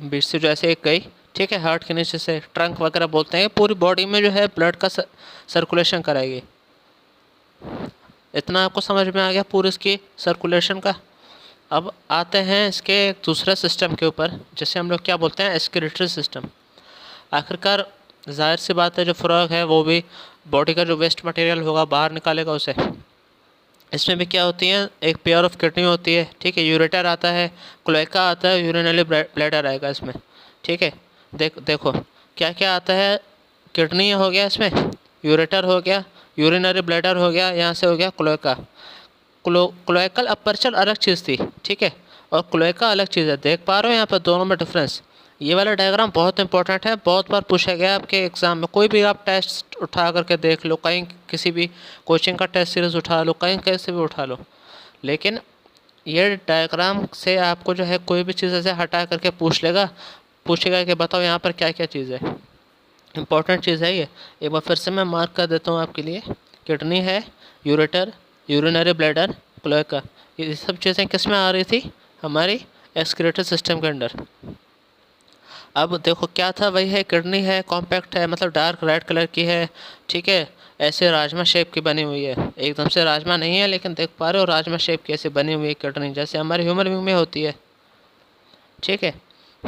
बीच से जो ऐसे एक गई, ठीक है, हार्ट के नीचे से ट्रंक वगैरह बोलते हैं, पूरी बॉडी में जो है ब्लड का सर्कुलेशन कराएगी। इतना आपको समझ में आ गया पूरी इसकी सर्कुलेशन का। अब आते हैं इसके एक दूसरे सिस्टम के ऊपर, जिसे हम लोग क्या बोलते हैं? Excretory system. आखिरकार जाहिर सी बात है, जो फ्रॉग है वो भी बॉडी का जो वेस्ट मटेरियल होगा बाहर निकालेगा उसे। इसमें भी क्या होती है? एक पेयर ऑफ किडनी होती है, ठीक है, यूरेटर आता है, क्लोएका आता है, यूरिनरी ब्लैडर आएगा इसमें, ठीक है। देखो क्या क्या आता है? किडनी हो गया, इसमें यूरेटर हो गया, यूरिनरी ब्लैडर हो गया, यहाँ से हो गया क्लोएका। क्लोएकल अपर्चर अलग चीज़ थी, ठीक है, और क्लोएका अलग चीज़ है। देख पा रहे हो यहाँ पर दोनों में डिफरेंस? ये वाला डायग्राम बहुत इंपॉर्टेंट है, बहुत बार पूछा गया आपके एग्ज़ाम में। कोई भी आप टेस्ट उठा करके देख लो, कहीं किसी भी कोचिंग का टेस्ट सीरीज़ उठा लो, कहीं कैसे भी उठा लो, लेकिन ये डायग्राम से आपको जो है कोई भी चीज़ ऐसे हटा करके पूछेगा कि बताओ यहाँ पर क्या क्या चीज़ है। इंपॉर्टेंट चीज़ है ये, एक बार फिर से मैं मार्क कर देता हूँ आपके लिए। किडनी है, यूरेटर, यूरिनरी ब्लैडर, क्लोएका, ये सब चीज़ें किस में आ रही थी? हमारी एक्सक्रीटरी सिस्टम के अंडर। अब देखो क्या था? वही है, किडनी है, कॉम्पैक्ट है, मतलब डार्क रेड कलर की है, ठीक है, ऐसे राजमा शेप की बनी हुई है। एकदम से राजमा नहीं है, लेकिन देख पा रहे हो राजमा शेप की ऐसे बनी हुई है किडनी, जैसे हमारे ह्यूमन बीइंग में होती है, ठीक है।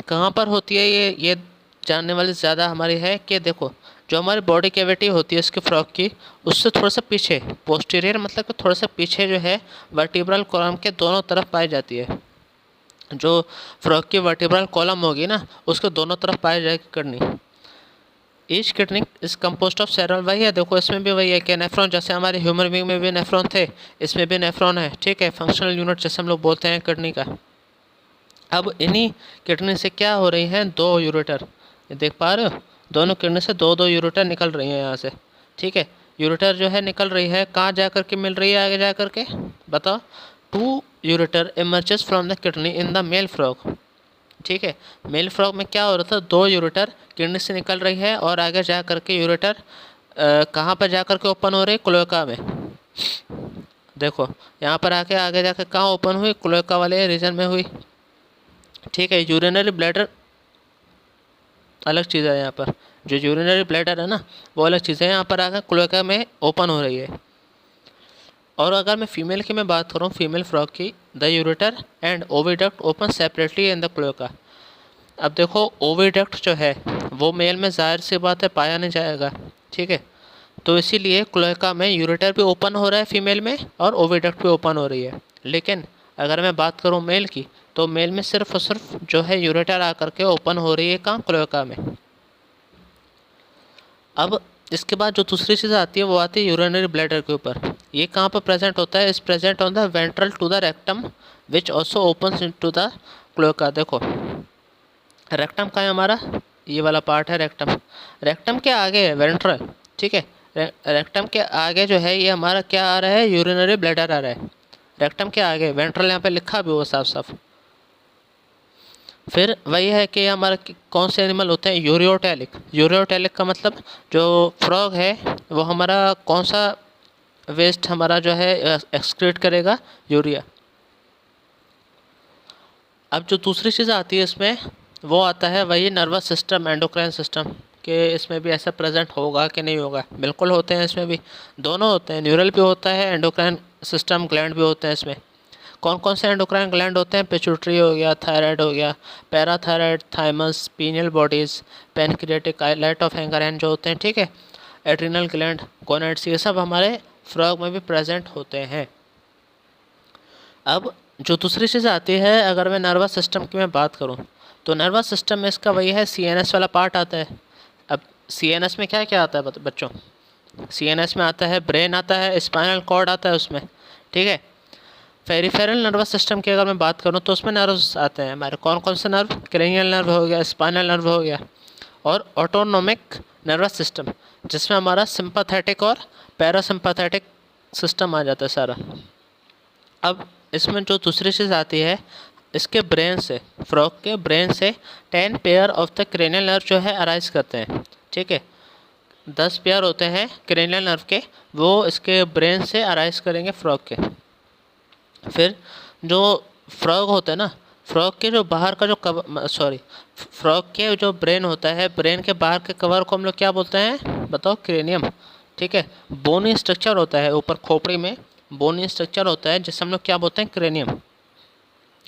कहाँ पर होती है ये जानने वाली ज़्यादा हमारी है कि देखो, जो हमारी बॉडी कैविटी होती है इसके फ्रॉग की, उससे थोड़ा सा पीछे, पोस्टीरियर मतलब कि थोड़ा सा पीछे जो है वर्टिब्रल कॉलम के दोनों तरफ पाई जाती है। जो फ्रॉग की वर्टिब्रल कॉलम होगी ना, उसके दोनों तरफ पाई जाएगी kidney. Each kidney is compost of several, वही है, देखो इसमें भी वही है कि नेफ्रॉन, जैसे हमारे ह्यूमन बीइंग में भी नेफ्रॉन थे, इसमें भी नेफ्रॉन है, ठीक है, फंक्शनल यूनिट जैसे हम लोग बोलते हैं किडनी का। अब इन्हीं किडनी से क्या हो रही हैं, 2 यूरेटर, ये देख पा रहे हो, दोनों किडनी से 2-2 यूरेटर निकल रही हैं यहाँ से। ठीक है, यूरेटर जो है निकल रही है, कहाँ जा कर के मिल रही है आगे जा कर के, बताओ। 2 ureter emerges from the kidney in the male frog. ठीक है, मेल फ्रॉग में क्या हो रहा था, 2 यूरेटर किडनी से निकल रही है और आगे जा कर के यूरेटर कहाँ पर जा कर के ओपन हो रही है, क्लोएका में। देखो यहाँ पर आके आगे जाकर कहाँ ओपन हुई, क्लोएका वाले रीजन में हुई। ठीक है, यूरिनरी ब्लैडर अलग चीज़ है, यहाँ पर जो यूरिनरी ब्लैडर है ना वो अलग चीज़ है, यहाँ पर आकर क्लोएका में ओपन हो रही है। और अगर मैं फीमेल की मैं बात करूँ, फीमेल फ्रॉग की, the ureter and oviduct open separately in the cloaca. अब देखो ओविडक्ट जो है वो मेल में ज़ाहिर सी बात है पाया नहीं जाएगा। ठीक है, तो इसीलिए क्लोएका में यूरेटर भी ओपन हो रहा है फीमेल में और ओविडक्ट भी ओपन हो रही है। लेकिन अगर मैं बात करूँ मेल की, तो मेल में सिर्फ और सिर्फ जो है यूरेटर आकर के ओपन हो रही है कहाँ, क्लोएका में। अब इसके बाद जो दूसरी चीज़ आती है वो आती है यूरिनरी ब्लैडर के ऊपर। ये कहाँ पर प्रेजेंट होता है, इस present on the ventral to the rectum which also opens into the cloaca. देखो रेक्टम का है हमारा, ये वाला पार्ट है रेक्टम, रेक्टम के आगे है वेंट्रल। ठीक है, रेक्टम के आगे जो है ये हमारा क्या आ रहा है, यूरिनरी ब्लैडर आ रहा है। रेक्टम के आगे वेंट्रल यहाँ पे लिखा भी हुआ साफ साफ। फिर वही है कि हमारा कौन से एनिमल होते हैं, यूरियोटैलिक। यूरियोटैलिक का मतलब जो फ्रॉग है वो हमारा कौन सा वेस्ट हमारा जो है एक्सक्रीट करेगा, यूरिया। अब जो दूसरी चीज़ आती है इसमें वो आता है वही नर्वस सिस्टम, एंडोक्राइन सिस्टम, कि इसमें भी ऐसा प्रेजेंट होगा कि नहीं होगा। बिल्कुल होते हैं, इसमें भी दोनों होते हैं, न्यूरल भी होता है, एंडोक्राइन सिस्टम ग्लैंड भी होते हैं इसमें। कौन कौन से एंडोक्राइन ग्लैंड होते हैं, पिट्यूटरी हो गया, थायराइड हो गया, parathyroid, thymus, pineal bodies, pancreatic islet of Langerhans जो होते हैं। ठीक है, एड्रिनल ग्लैंड, गोनाड्स, ये सब हमारे फ्रॉग में भी प्रेजेंट होते हैं। अब जो दूसरी चीज़ आती है, अगर मैं नर्वस सिस्टम की मैं बात करूं, तो नर्वस सिस्टम में इसका वही है सीएनएस वाला पार्ट आता है। अब सीएनएस में क्या क्या आता है बच्चों, सीएनएस में आता है ब्रेन आता है, स्पाइनल कॉर्ड आता है उसमें। ठीक है, पेरिफेरल नर्वस सिस्टम की अगर मैं बात करूं तो उसमें नर्व्स आते हैं हमारे, कौन कौन से नर्व, क्रेनियल नर्व हो गया, स्पाइनल नर्व हो गया, और ऑटोनोमिक नर्वस सिस्टम जिसमें हमारा सिंपैथेटिक और पैरासिम्पैथेटिक सिस्टम आ जाता है सारा। अब इसमें जो दूसरी चीज़ आती है, इसके ब्रेन से, फ्रॉग के ब्रेन से 10 pair of the cranial nerve जो है अराइज करते हैं। ठीक है, 10 पेयर होते हैं क्रेनियल नर्व के, वो इसके ब्रेन से अराइज करेंगे फ्रॉग के। फिर जो फ्रॉग होता है ना, फ्रॉग के जो बाहर का जो फ्रॉग के जो ब्रेन होता है, ब्रेन के बाहर के कवर को हम लोग क्या बोलते हैं बताओ, क्रेनियम। ठीक है, बोनी स्ट्रक्चर होता है ऊपर खोपड़ी में, बोनी स्ट्रक्चर होता है जिसे हम लोग क्या बोलते हैं, क्रेनियम।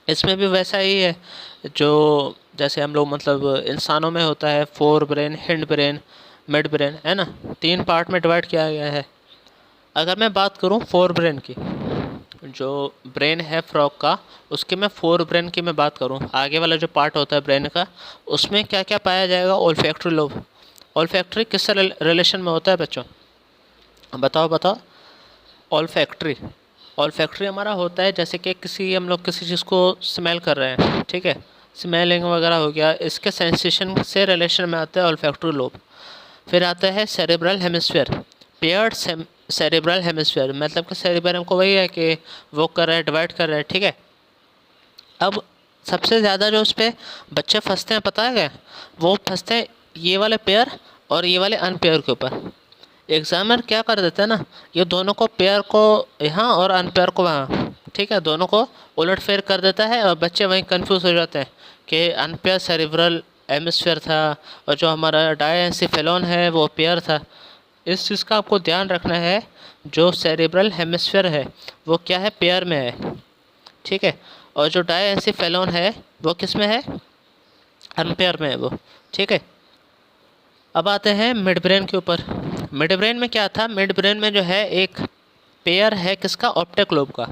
इसमें भी वैसा ही है जो जैसे हम लोग मतलब इंसानों में होता है, fore brain, hind brain, mid brain, है ना, 3 पार्ट में डिवाइड किया गया है। अगर मैं बात करूं फोर ब्रेन की, जो ब्रेन है फ्रॉग का, उसके मैं फोर ब्रेन की मैं बात करूं, आगे वाला जो पार्ट होता है ब्रेन का, उसमें क्या क्या पाया जाएगा, ओल्फैक्टरी लोब। ओल्फैक्टरी किससे रिलेशन में होता है बच्चों, बताओ बताओ। ओल्फैक्टरी, ओल्फैक्टरी हमारा होता है जैसे कि हम लोग किसी चीज़ को स्मेल कर रहे हैं। ठीक है, स्मेलिंग वगैरह हो गया, इसके सेंसेशन से रिलेशन में आता है ओल्फैक्टरी लोब। फिर आता है cerebral hemisphere, paired cerebral hemisphere, मतलब कि सेरेब्रम को वही है कि वो कर रहा है, डिवाइड कर रहा है। ठीक है, अब सबसे ज़्यादा जो उस पर बच्चे फंसते हैं पता है क्या, वो फंसते हैं ये वाले पेयर और ये वाले अनपेयर के ऊपर। एग्जामिनर क्या कर देता है ना, ये दोनों को, पेयर को यहाँ और अनपेयर को वहाँ, ठीक है, दोनों को उलट फेर कर देता है और बच्चे वहीं कंफ्यूज हो जाते हैं कि अनपेयर सेरेब्रल हेमिस्फीयर था और जो हमारा डायएंसिफेलोन है वो पेयर था। इस चीज़ का आपको ध्यान रखना है, जो सेरेब्रल हेमिस्फीयर है वो क्या है, पेयर में है। ठीक है, और जो डायएंसिफेलोन है वो किस में है, अनपेयर में है वो। ठीक है, अब आते हैं मिड ब्रेन के ऊपर। मिड ब्रेन में क्या था, मिड ब्रेन में जो है एक पेयर है किसका, ऑप्टिक लोब का।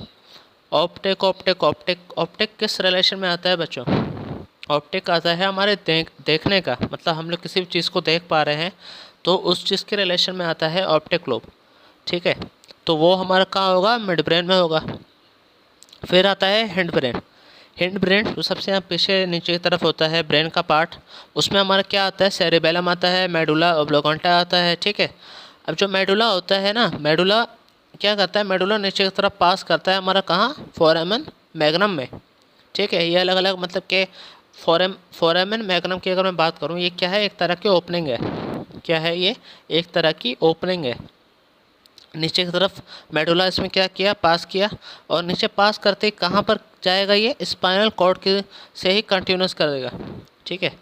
ऑप्टिक ऑप्टिक ऑप्टिक ऑप्टिक किस रिलेशन में आता है बच्चों, ऑप्टिक आता है हमारे देखने का, मतलब हम लोग किसी भी चीज़ को देख पा रहे हैं तो उस चीज़ के रिलेशन में आता है ऑप्टिक लोब। ठीक है, तो वो हमारा कहाँ होगा, मिड ब्रेन में होगा। फिर आता है हिंड ब्रेन। हिंड ब्रेन जो सबसे यहाँ पीछे नीचे की तरफ होता है ब्रेन का पार्ट, उसमें हमारा क्या आता है, सेरिबेलम आता है, मेडुला ओब्लोंगेटा आता है। ठीक है, अब जो मेडुला होता है ना, मेडुला क्या करता है, मेडुला नीचे की तरफ पास करता है हमारा कहाँ, फोरामेन मैग्नम में। ठीक है, ये अलग अलग मतलब के फोरामेन मैग्नम की अगर मैं बात करूँ, ये क्या है, एक तरह की ओपनिंग है। क्या है ये, एक तरह की ओपनिंग है। नीचे की तरफ मेडुला इसमें क्या किया, पास किया, और नीचे पास करते ही कहाँ पर जाएगा, ये स्पाइनल कॉर्ड के से ही कंटिन्यूस कर देगा। ठीक है,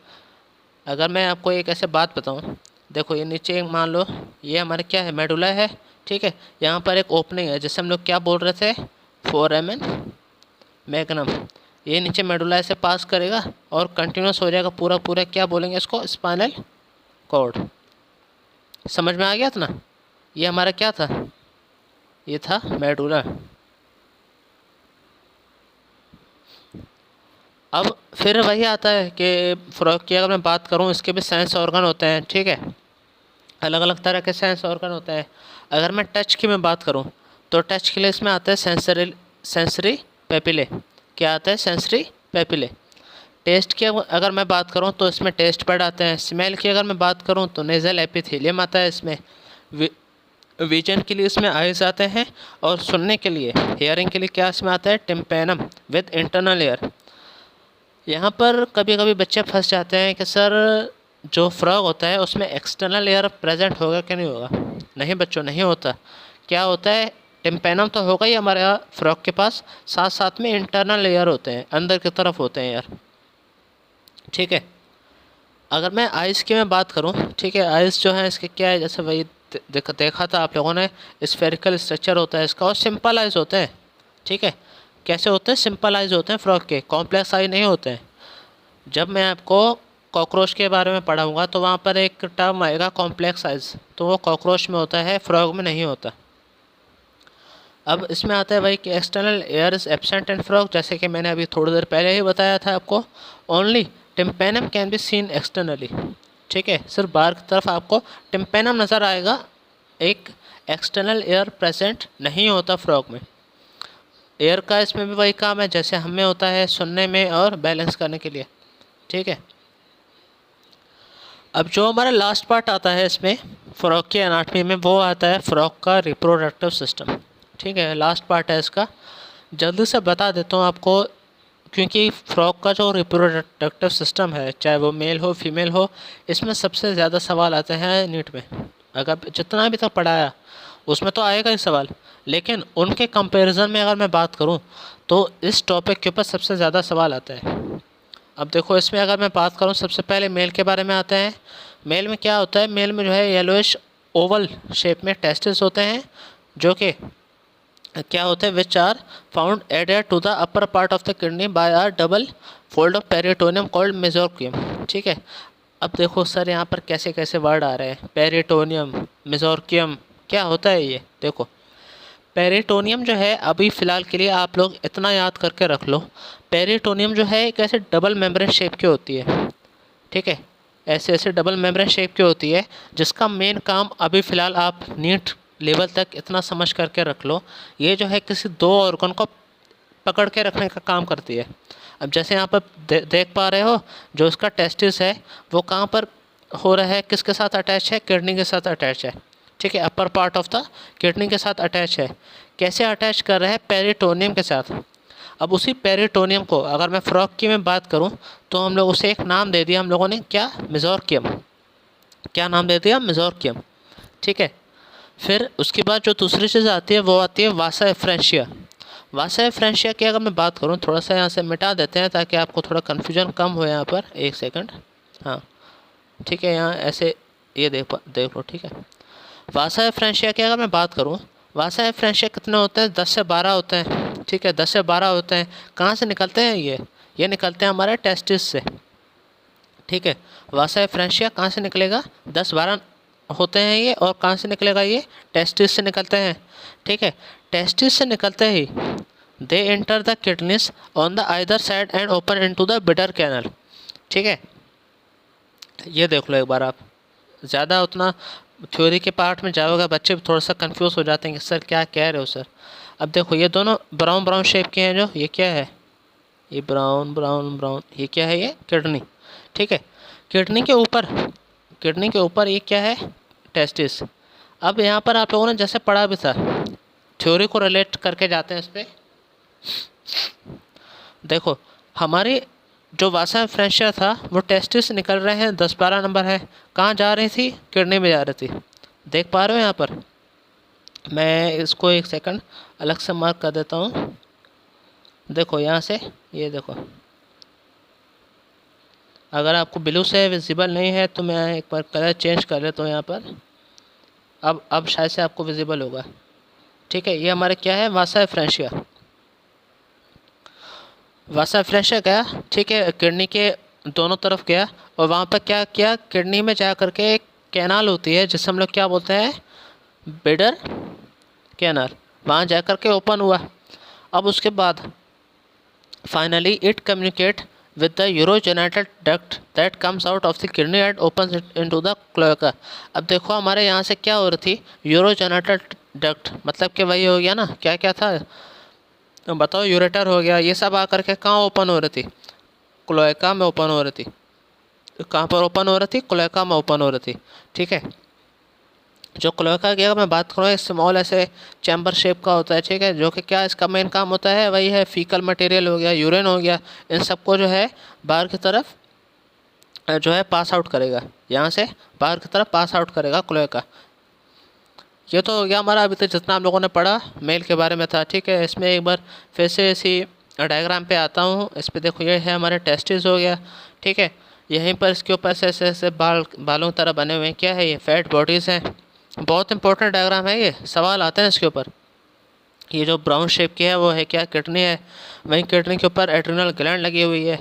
अगर मैं आपको एक ऐसे बात बताऊँ, देखो ये नीचे मान लो ये हमारे क्या है, मेडुला है। ठीक है, यहाँ पर एक ओपनिंग है जिससे हम लोग क्या बोल रहे थे, फोरामेन मैग्नम। ये नीचे मेडुला से पास करेगा और कंटिन्यूस हो जाएगा पूरा पूरा, क्या बोलेंगे इसको, स्पाइनल कॉर्ड। समझ में आ गया था ना, ये हमारा क्या था, ये था मेडुला। अब फिर वही आता है कि फ्रॉग की अगर मैं बात करूँ, इसके भी सेंस ऑर्गन होते हैं। ठीक है, अलग अलग तरह के सेंस ऑर्गन होते हैं। अगर मैं टच की मैं बात करूँ, तो टच के लिए इसमें आता है सेंसरी पेपिले। क्या आता है, सेंसरी पेपिले। टेस्ट की अगर मैं बात करूँ तो इसमें टेस्ट बड आते हैं। स्मेल की अगर मैं बात करूँ तो नेज़ल एपिथेलियम आता है इसमें। विजन के लिए इसमें आइज आते हैं, और सुनने के लिए, हेयरिंग के लिए क्या इसमें आता है, टिम्पैनम विद इंटरनल एयर। यहाँ पर कभी कभी बच्चे फंस जाते हैं कि सर जो फ्रॉग होता है उसमें एक्सटर्नल एयर प्रेजेंट होगा कि नहीं होगा। नहीं बच्चों, नहीं होता। क्या होता है, टिम्पैनम तो होगा ही हमारे यहाँ फ्रॉग के पास, साथ साथ में इंटरनल एयर होते हैं, अंदर की तरफ होते हैं एयर। ठीक है, अगर मैं आइस की मैं बात करूं, ठीक है, आइस जो है इसके क्या है, जैसे वही देखा था आप लोगों ने, स्फेरिकल स्ट्रक्चर होता है इसका, और सिंपल आइज होते हैं। ठीक है, कैसे होते हैं, सिंपल आइज होते हैं फ्रॉग के, कॉम्प्लेक्स आई नहीं होते हैं। जब मैं आपको कॉकरोच के बारे में पढ़ाऊँगा तो वहाँ पर एक टर्म आएगा कॉम्प्लेक्स आइज, तो वो कॉकरोच में होता है, फ्रॉग में नहीं होता। अब इसमें आता है भाई कि external air is absent in frog, जैसे कि मैंने अभी थोड़ी देर पहले ही बताया था आपको। Only tympanum can be seen externally. ठीक है, सिर्फ बाहर की तरफ आपको टिम्पैनम नज़र आएगा, एक एक्सटर्नल एयर प्रेजेंट नहीं होता फ्रॉग में। एयर का इसमें भी वही काम है जैसे हमें होता है, सुनने में और बैलेंस करने के लिए। ठीक है, अब जो हमारा लास्ट पार्ट आता है इसमें फ्रॉग की एनाटमी में, वो आता है फ्रॉग का रिप्रोडक्टिव सिस्टम। ठीक है, लास्ट पार्ट है इसका, जल्दी से बता देता हूँ आपको, क्योंकि फ्रॉग का जो रिप्रोडक्टिव सिस्टम है, चाहे वो मेल हो फीमेल हो, इसमें सबसे ज़्यादा सवाल आते हैं नीट में। अगर जितना भी तक पढ़ाया उसमें तो आएगा ही सवाल, लेकिन उनके कंपैरिजन में अगर मैं बात करूँ तो इस टॉपिक के ऊपर सबसे ज़्यादा सवाल आता है। अब देखो इसमें अगर मैं बात करूँ, सबसे पहले मेल के बारे में आते हैं। मेल में क्या होता है, मेल में जो है येलोइश ओवल शेप में टेस्टिस होते हैं, जो कि क्या होते हैं, which are found added to the upper part of the kidney by are double fold of peritoneum called mesorchium. ठीक है, अब देखो सर यहाँ पर कैसे कैसे वर्ड आ रहे हैं, पेरिटोनियम, मेजोर्कियम, क्या होता है ये। देखो पेरिटोनियम जो है, अभी फ़िलहाल के लिए आप लोग इतना याद करके रख लो, पेरिटोनियम जो है एक ऐसे डबल मेम्ब्रेन शेप की होती है। ठीक है, ऐसे ऐसे डबल मेम्ब्रेन शेप की होती है, जिसका मेन काम अभी फ़िलहाल आप नीट लेवल तक इतना समझ करके रख लो, ये जो है किसी दो ऑर्गन को पकड़ के रखने का काम करती है। अब जैसे यहाँ पर देख पा रहे हो, जो इसका टेस्टिस है वो कहाँ पर हो रहा है, किसके साथ अटैच है, किडनी के साथ अटैच है। ठीक है, अपर पार्ट ऑफ द किडनी के साथ अटैच है। कैसे अटैच कर रहा है, पेरिटोनियम के साथ। अब उसी पेरिटोनियम को अगर मैं फ्रॉग की में बात करूं, तो हम लोग उसे एक नाम दे दिया हम लोगों ने, क्या, मेजोर्कियम। क्या नाम दे दिया, मेजोर्कियम। ठीक है, फिर उसके बाद जो दूसरी चीज़ आती है वो आती है वासा एफ्रेंशिया। वासा एफ्रेंशिया की अगर मैं बात करूं, थोड़ा सा यहाँ से मिटा देते हैं ताकि आपको थोड़ा कन्फ्यूजन कम हो। यहाँ पर एक सेकंड, हाँ ठीक है, यहाँ ऐसे ये देख लो। ठीक है, वासा एफ्रेंशिया की अगर मैं बात करूं, वासा एफ्रेंशिया कितने होते हैं, 10 से 12 होते हैं। ठीक है, 10 से 12 होते हैं। कहाँ से निकलते हैं ये निकलते हैं हमारे टेस्टिस से। ठीक है, वासा एफ्रेंशिया कहाँ से निकलेगा, 10-12 होते हैं ये, और कहाँ से निकलेगा, ये टेस्टिस से निकलते हैं। ठीक है, टेस्टिस से निकलते ही they enter the kidneys on the either side and open into the Bidder canal. ठीक है, ये देख लो एक बार आप, ज़्यादा उतना थ्योरी के पार्ट में जाओगे बच्चे थोड़ा सा कंफ्यूज हो जाते हैं कि सर क्या कह रहे हो सर। अब देखो ये दोनों ब्राउन ब्राउन शेप के हैं, जो ये क्या है, ये ब्राउन ब्राउन ब्राउन, ये क्या है? ये किडनी। ठीक है, किडनी के ऊपर ये क्या है? टेस्टिस। अब यहाँ पर आप लोगों ने जैसे पढ़ा भी था, थ्योरी को रिलेट करके जाते हैं इस पर। देखो, हमारी जो वासा फ्रेंशिया था वो टेस्टिस निकल रहे हैं, 10-12 नंबर है। कहाँ जा रही थी? किडनी में जा रही थी। देख पा रहे हो यहाँ पर? मैं इसको एक सेकंड अलग से मार्क कर देता हूँ। देखो यहाँ से, ये देखो, अगर आपको ब्लू से विजिबल नहीं है तो मैं एक बार कलर चेंज कर लेता हूँ यहाँ पर। अब शायद से आपको विजिबल होगा। ठीक है, ये हमारे क्या है? वासा फ्रेंशिया। वासा फ्रेंशिया गया, ठीक है, किडनी के दोनों तरफ गया, और वहाँ पर क्या किया? किडनी में जा करके एक कैनाल होती है जिसे हम लोग क्या बोलते हैं? Bidder canal. वहाँ जा करके ओपन हुआ। अब उसके बाद finally it communicate with the urogenital duct that comes out of the kidney and opens it into the cloaca। अब देखो हमारे यहाँ से क्या हो रही थी? यूरोजेनिटल डक्ट, मतलब कि वही हो गया ना, क्या क्या था तो बताओ? यूरेटर हो गया। ये सब आकर के कहाँ ओपन हो रही थी? क्लोएका में ओपन हो रही थी। कहाँ पर ओपन हो रही थी? क्लोएका में ओपन हो रही थी। ठीक है, जो क्लोएका की अगर मैं बात करूँ, स्मॉल ऐसे चैम्बर शेप का होता है। ठीक है, जो कि क्या इसका मेन काम होता है? वही है, फीकल मटेरियल हो गया, यूरिन हो गया, इन सबको जो है बाहर की तरफ जो है पास आउट करेगा। यहाँ से बाहर की तरफ पास आउट करेगा क्लोएका। ये तो हो गया हमारा अभी तक जितना हम लोगों ने पढ़ा मेल के बारे में था। ठीक है, इसमें एक बार फिर से इसी डायग्राम पे आता हूँ। इस पर देखो, ये है हमारे टेस्टिस हो गया। ठीक है, यहीं पर इसके ऊपर से ऐसे ऐसे बालों की तरह बने हुए हैं। क्या है ये? फैट बॉडीज़ हैं। बहुत इंपॉर्टेंट डायग्राम है ये, सवाल आते हैं इसके ऊपर। ये जो ब्राउन शेप की है वो है क्या? किडनी है। वहीं किडनी के ऊपर एड्रिनल ग्लैंड लगी हुई है।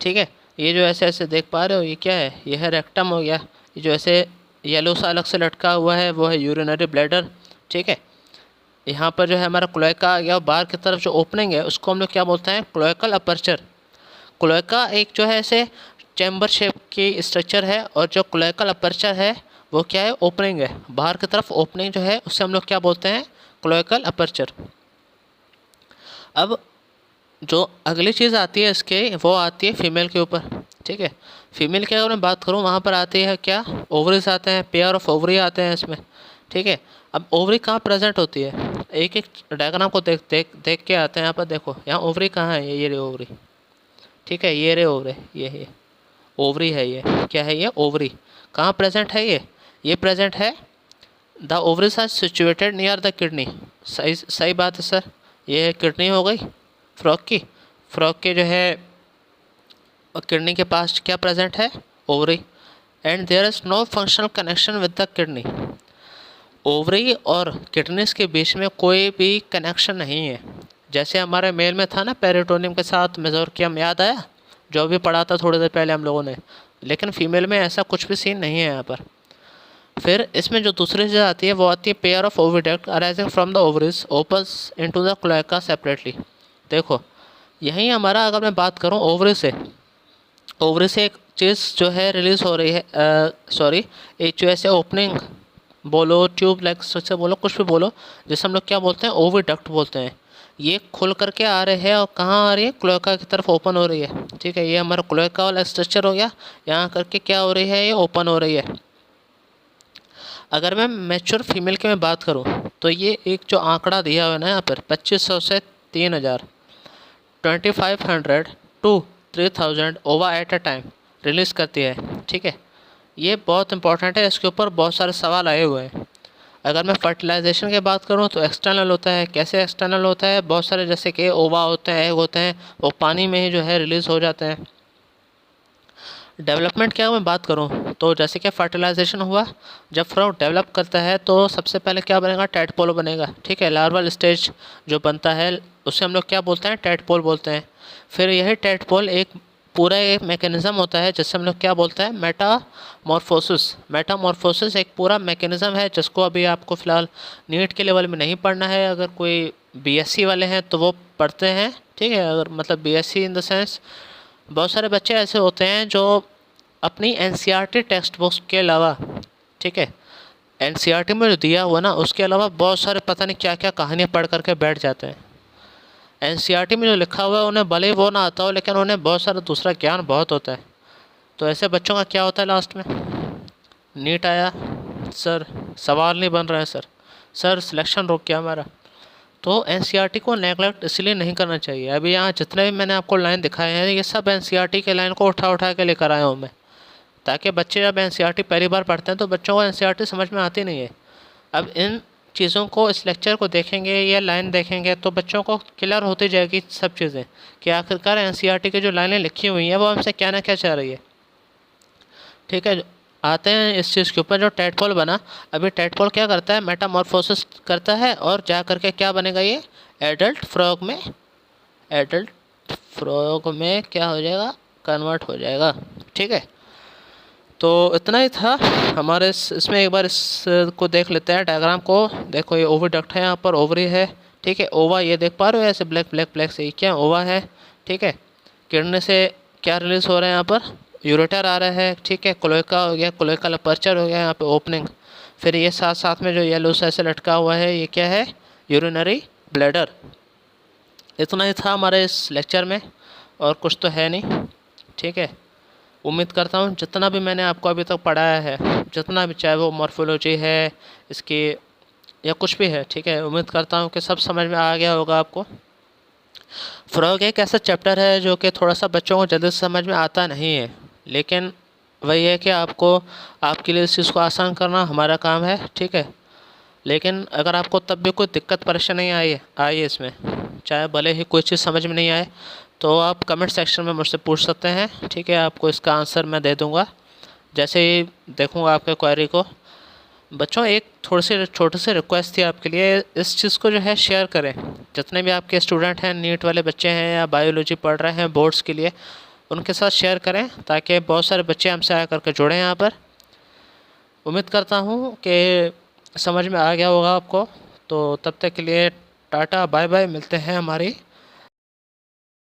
ठीक है, ये जो ऐसे ऐसे देख पा रहे हो, ये क्या है? ये है रेक्टम हो गया। ये जो ऐसे येलो सा अलग से लटका हुआ है वो है यूरिनरी ब्लैडर। ठीक है, यहाँ पर जो है हमारा क्लोएका आ गया, बाहर की तरफ जो ओपनिंग है उसको हम लोग क्या बोलते हैं? Cloacal aperture. क्लोएका एक जो है ऐसे चैम्बर शेप की स्ट्रक्चर है, और जो क्लोएकल अपर्चर है वो क्या है? ओपनिंग है, बाहर की तरफ ओपनिंग जो है उससे हम लोग क्या बोलते हैं? Cloacal aperture. अब जो अगली चीज़ आती है इसके, वो आती है फीमेल के ऊपर। ठीक है, फीमेल की अगर मैं बात करूँ, वहाँ पर आती है क्या? ओवरीज आते हैं, पेयर ऑफ ओवरी आते हैं इसमें। ठीक है, अब ओवरी कहाँ प्रेजेंट होती है? एक एक डायग्राम को देख देख देख के आते हैं। यहाँ पर देखो, यहाँ ओवरी कहाँ है? ये रे ओवरी। ठीक है, ये रे ओवरी, ये ओवरी है। ये क्या है? ये ओवरी। कहाँ प्रेजेंट है ये प्रेजेंट है, the ovaries are situated near the kidney. सही बात है सर। ये किडनी हो गई फ्रॉग की। फ्रॉग के जो है किडनी के पास क्या प्रेजेंट है? Ovary. And there is no functional connection with the kidney. Ovary और किडनीज के बीच में कोई भी कनेक्शन नहीं है। जैसे हमारे मेल में था ना पेरिटोनियम के साथ मेसोर्कियम, याद आया? जो भी पढ़ा था थोड़ी देर पहले हम लोगों ने। लेकिन फीमेल में ऐसा कुछ भी सीन नहीं है यहाँ पर। फिर इसमें जो दूसरी चीज़ आती है वो आती है pair of oviduct arising from the ovaries opens into the cloaca separately. देखो, यहीं हमारा अगर मैं बात करूँ ओवरी से एक चीज़ जो है रिलीज़ हो रही है, सॉरी, एक जो ऐसे ओपनिंग बोलो, ट्यूब लाइक से बोलो, कुछ भी बोलो, जिसे हम लोग क्या बोलते हैं? ओविडक्ट बोलते हैं। ये खुल करके आ रहे हैं और कहाँ आ रही है? क्लोएका की तरफ ओपन हो रही है। ठीक है, ये हमारा क्लोएका वाला स्ट्रक्चर हो गया। यहाँ करके क्या हो रही है? ये ओपन हो रही है। अगर मैं मैच्योर फीमेल की मैं बात करूँ तो ये एक जो आंकड़ा दिया हुआ है ना यहाँ पर, 2500 से 3000, 2500 टू 3000 ओवा एट अ टाइम रिलीज़ करती है। ठीक है, ये बहुत इंपॉर्टेंट है, इसके ऊपर बहुत सारे सवाल आए हुए हैं। अगर मैं फर्टिलाइजेशन की बात करूँ तो एक्सटर्नल होता है। कैसे एक्सटर्नल होता है? बहुत सारे जैसे कि ओवा होते हैं, एग होते हैं, वो पानी में ही जो है रिलीज़ हो जाते हैं। डेवलपमेंट क्या मैं बात करूँ तो जैसे कि फर्टिलाइजेशन हुआ, जब फ्रॉग डेवलप करता है तो सबसे पहले क्या बनेगा? टैडपोल बनेगा। ठीक है, लार्वल स्टेज जो बनता है उसे हम लोग क्या बोलते हैं? टैडपोल बोलते हैं। फिर यही टैडपोल एक पूरा एक मैकेनिज़्म होता है जिससे हम लोग क्या बोलते हैं? मेटामॉर्फोसिस। मेटामॉर्फोसिस एक पूरा मैकेनिज़्म है जिसको अभी आपको फ़िलहाल नीट के लेवल में नहीं पढ़ना है। अगर कोई बीएससी वाले हैं तो वो पढ़ते हैं। ठीक है, अगर मतलब बीएससी इन द सेंस बहुत सारे बच्चे ऐसे होते हैं जो अपनी एनसीईआरटी टेक्स्ट बुक्स के अलावा, ठीक है, एनसीईआरटी में जो दिया हुआ ना उसके अलावा बहुत सारे पता नहीं क्या क्या कहानियाँ पढ़ करके बैठ जाते हैं। एनसीईआरटी में जो लिखा हुआ है उन्हें भले ही वो ना आता हो, लेकिन उन्हें बहुत सारा दूसरा ज्ञान बहुत होता है। तो ऐसे बच्चों का क्या होता है लास्ट में, नीट आया सर, सवाल नहीं बन रहे हैं सर, सर सिलेक्शन रुक गया हमारा। तो एनसीईआरटी को नेगलेक्ट इसलिए नहीं करना चाहिए। अभी यहाँ जितने भी मैंने आपको लाइन दिखाए हैं ये सब एनसीईआरटी के लाइन को उठा उठा के लेकर आया हूँ मैं, ताकि बच्चे जब एनसीईआरटी पहली बार पढ़ते हैं तो बच्चों को एनसीईआरटी समझ में आती नहीं है। अब इन चीज़ों को, इस लेक्चर को देखेंगे या लाइन देखेंगे तो बच्चों को क्लियर होती जाएगी सब चीज़ें कि आखिरकार एनसीईआरटी की जो लाइनें लिखी हुई हैं वो हमसे क्या ना क्या चाह रही है। ठीक है, आते हैं इस चीज़ के ऊपर जो टेडपोल बना। अभी टेडपोल क्या करता है, मेटामॉर्फोसिस करता है और जा करके क्या बनेगा, ये एडल्ट फ्रॉग में, एडल्ट फ्रॉग में क्या हो जाएगा, कन्वर्ट हो जाएगा। ठीक है, तो इतना ही था हमारे इसमें। एक बार इसको देख लेते हैं डायग्राम को। देखो ये ओविडक्ट है, यहाँ पर ओवरी है। ठीक है, ओवा ये देख पा रहे हो ऐसे ब्लैक ब्लैक ब्लैक से, क्या ओवा है। ठीक है, किडनी से क्या रिलीज हो रहा है, यहाँ पर यूरेटर आ रहा है। ठीक है, क्लोएका हो गया, क्लोएकल अपर्चर हो गया, यहाँ पे ओपनिंग। फिर ये साथ साथ में जो येलो सा ऐसे लटका हुआ है ये क्या है, यूरिनरी ब्लैडर। इतना ही था हमारे इस लेक्चर में, और कुछ तो है नहीं। ठीक है, उम्मीद करता हूँ जितना भी मैंने आपको अभी तक पढ़ाया है, जितना भी, चाहे वो मॉर्फोलॉजी है इसकी या कुछ भी है, ठीक है, उम्मीद करता हूँ कि सब समझ में आ गया होगा आपको। फ्रॉग एक ऐसा चैप्टर है जो कि थोड़ा सा बच्चों को जल्दी से समझ में आता नहीं है, लेकिन वही है कि आपको, आपके लिए इस चीज़ को आसान करना हमारा काम है। ठीक है, लेकिन अगर आपको तब भी कोई दिक्कत परेशानी आई है इसमें, चाहे भले ही कोई चीज़ समझ में नहीं आए, तो आप कमेंट सेक्शन में मुझसे पूछ सकते हैं। ठीक है, आपको इसका आंसर मैं दे दूंगा जैसे ही देखूंगा आपके क्वेरी को। बच्चों एक थोड़ी सी छोटी सी रिक्वेस्ट थी आपके लिए, इस चीज़ को जो है शेयर करें। जितने भी आपके स्टूडेंट हैं, नीट वाले बच्चे हैं या बायोलॉजी पढ़ रहे हैं बोर्ड्स के लिए, उनके साथ शेयर करें ताकि बहुत सारे बच्चे हमसे आ करके जुड़ें यहाँ पर। उम्मीद करता हूँ कि समझ में आ गया होगा आपको। तो तब तक के लिए टाटा बाय बाय, मिलते हैं हमारी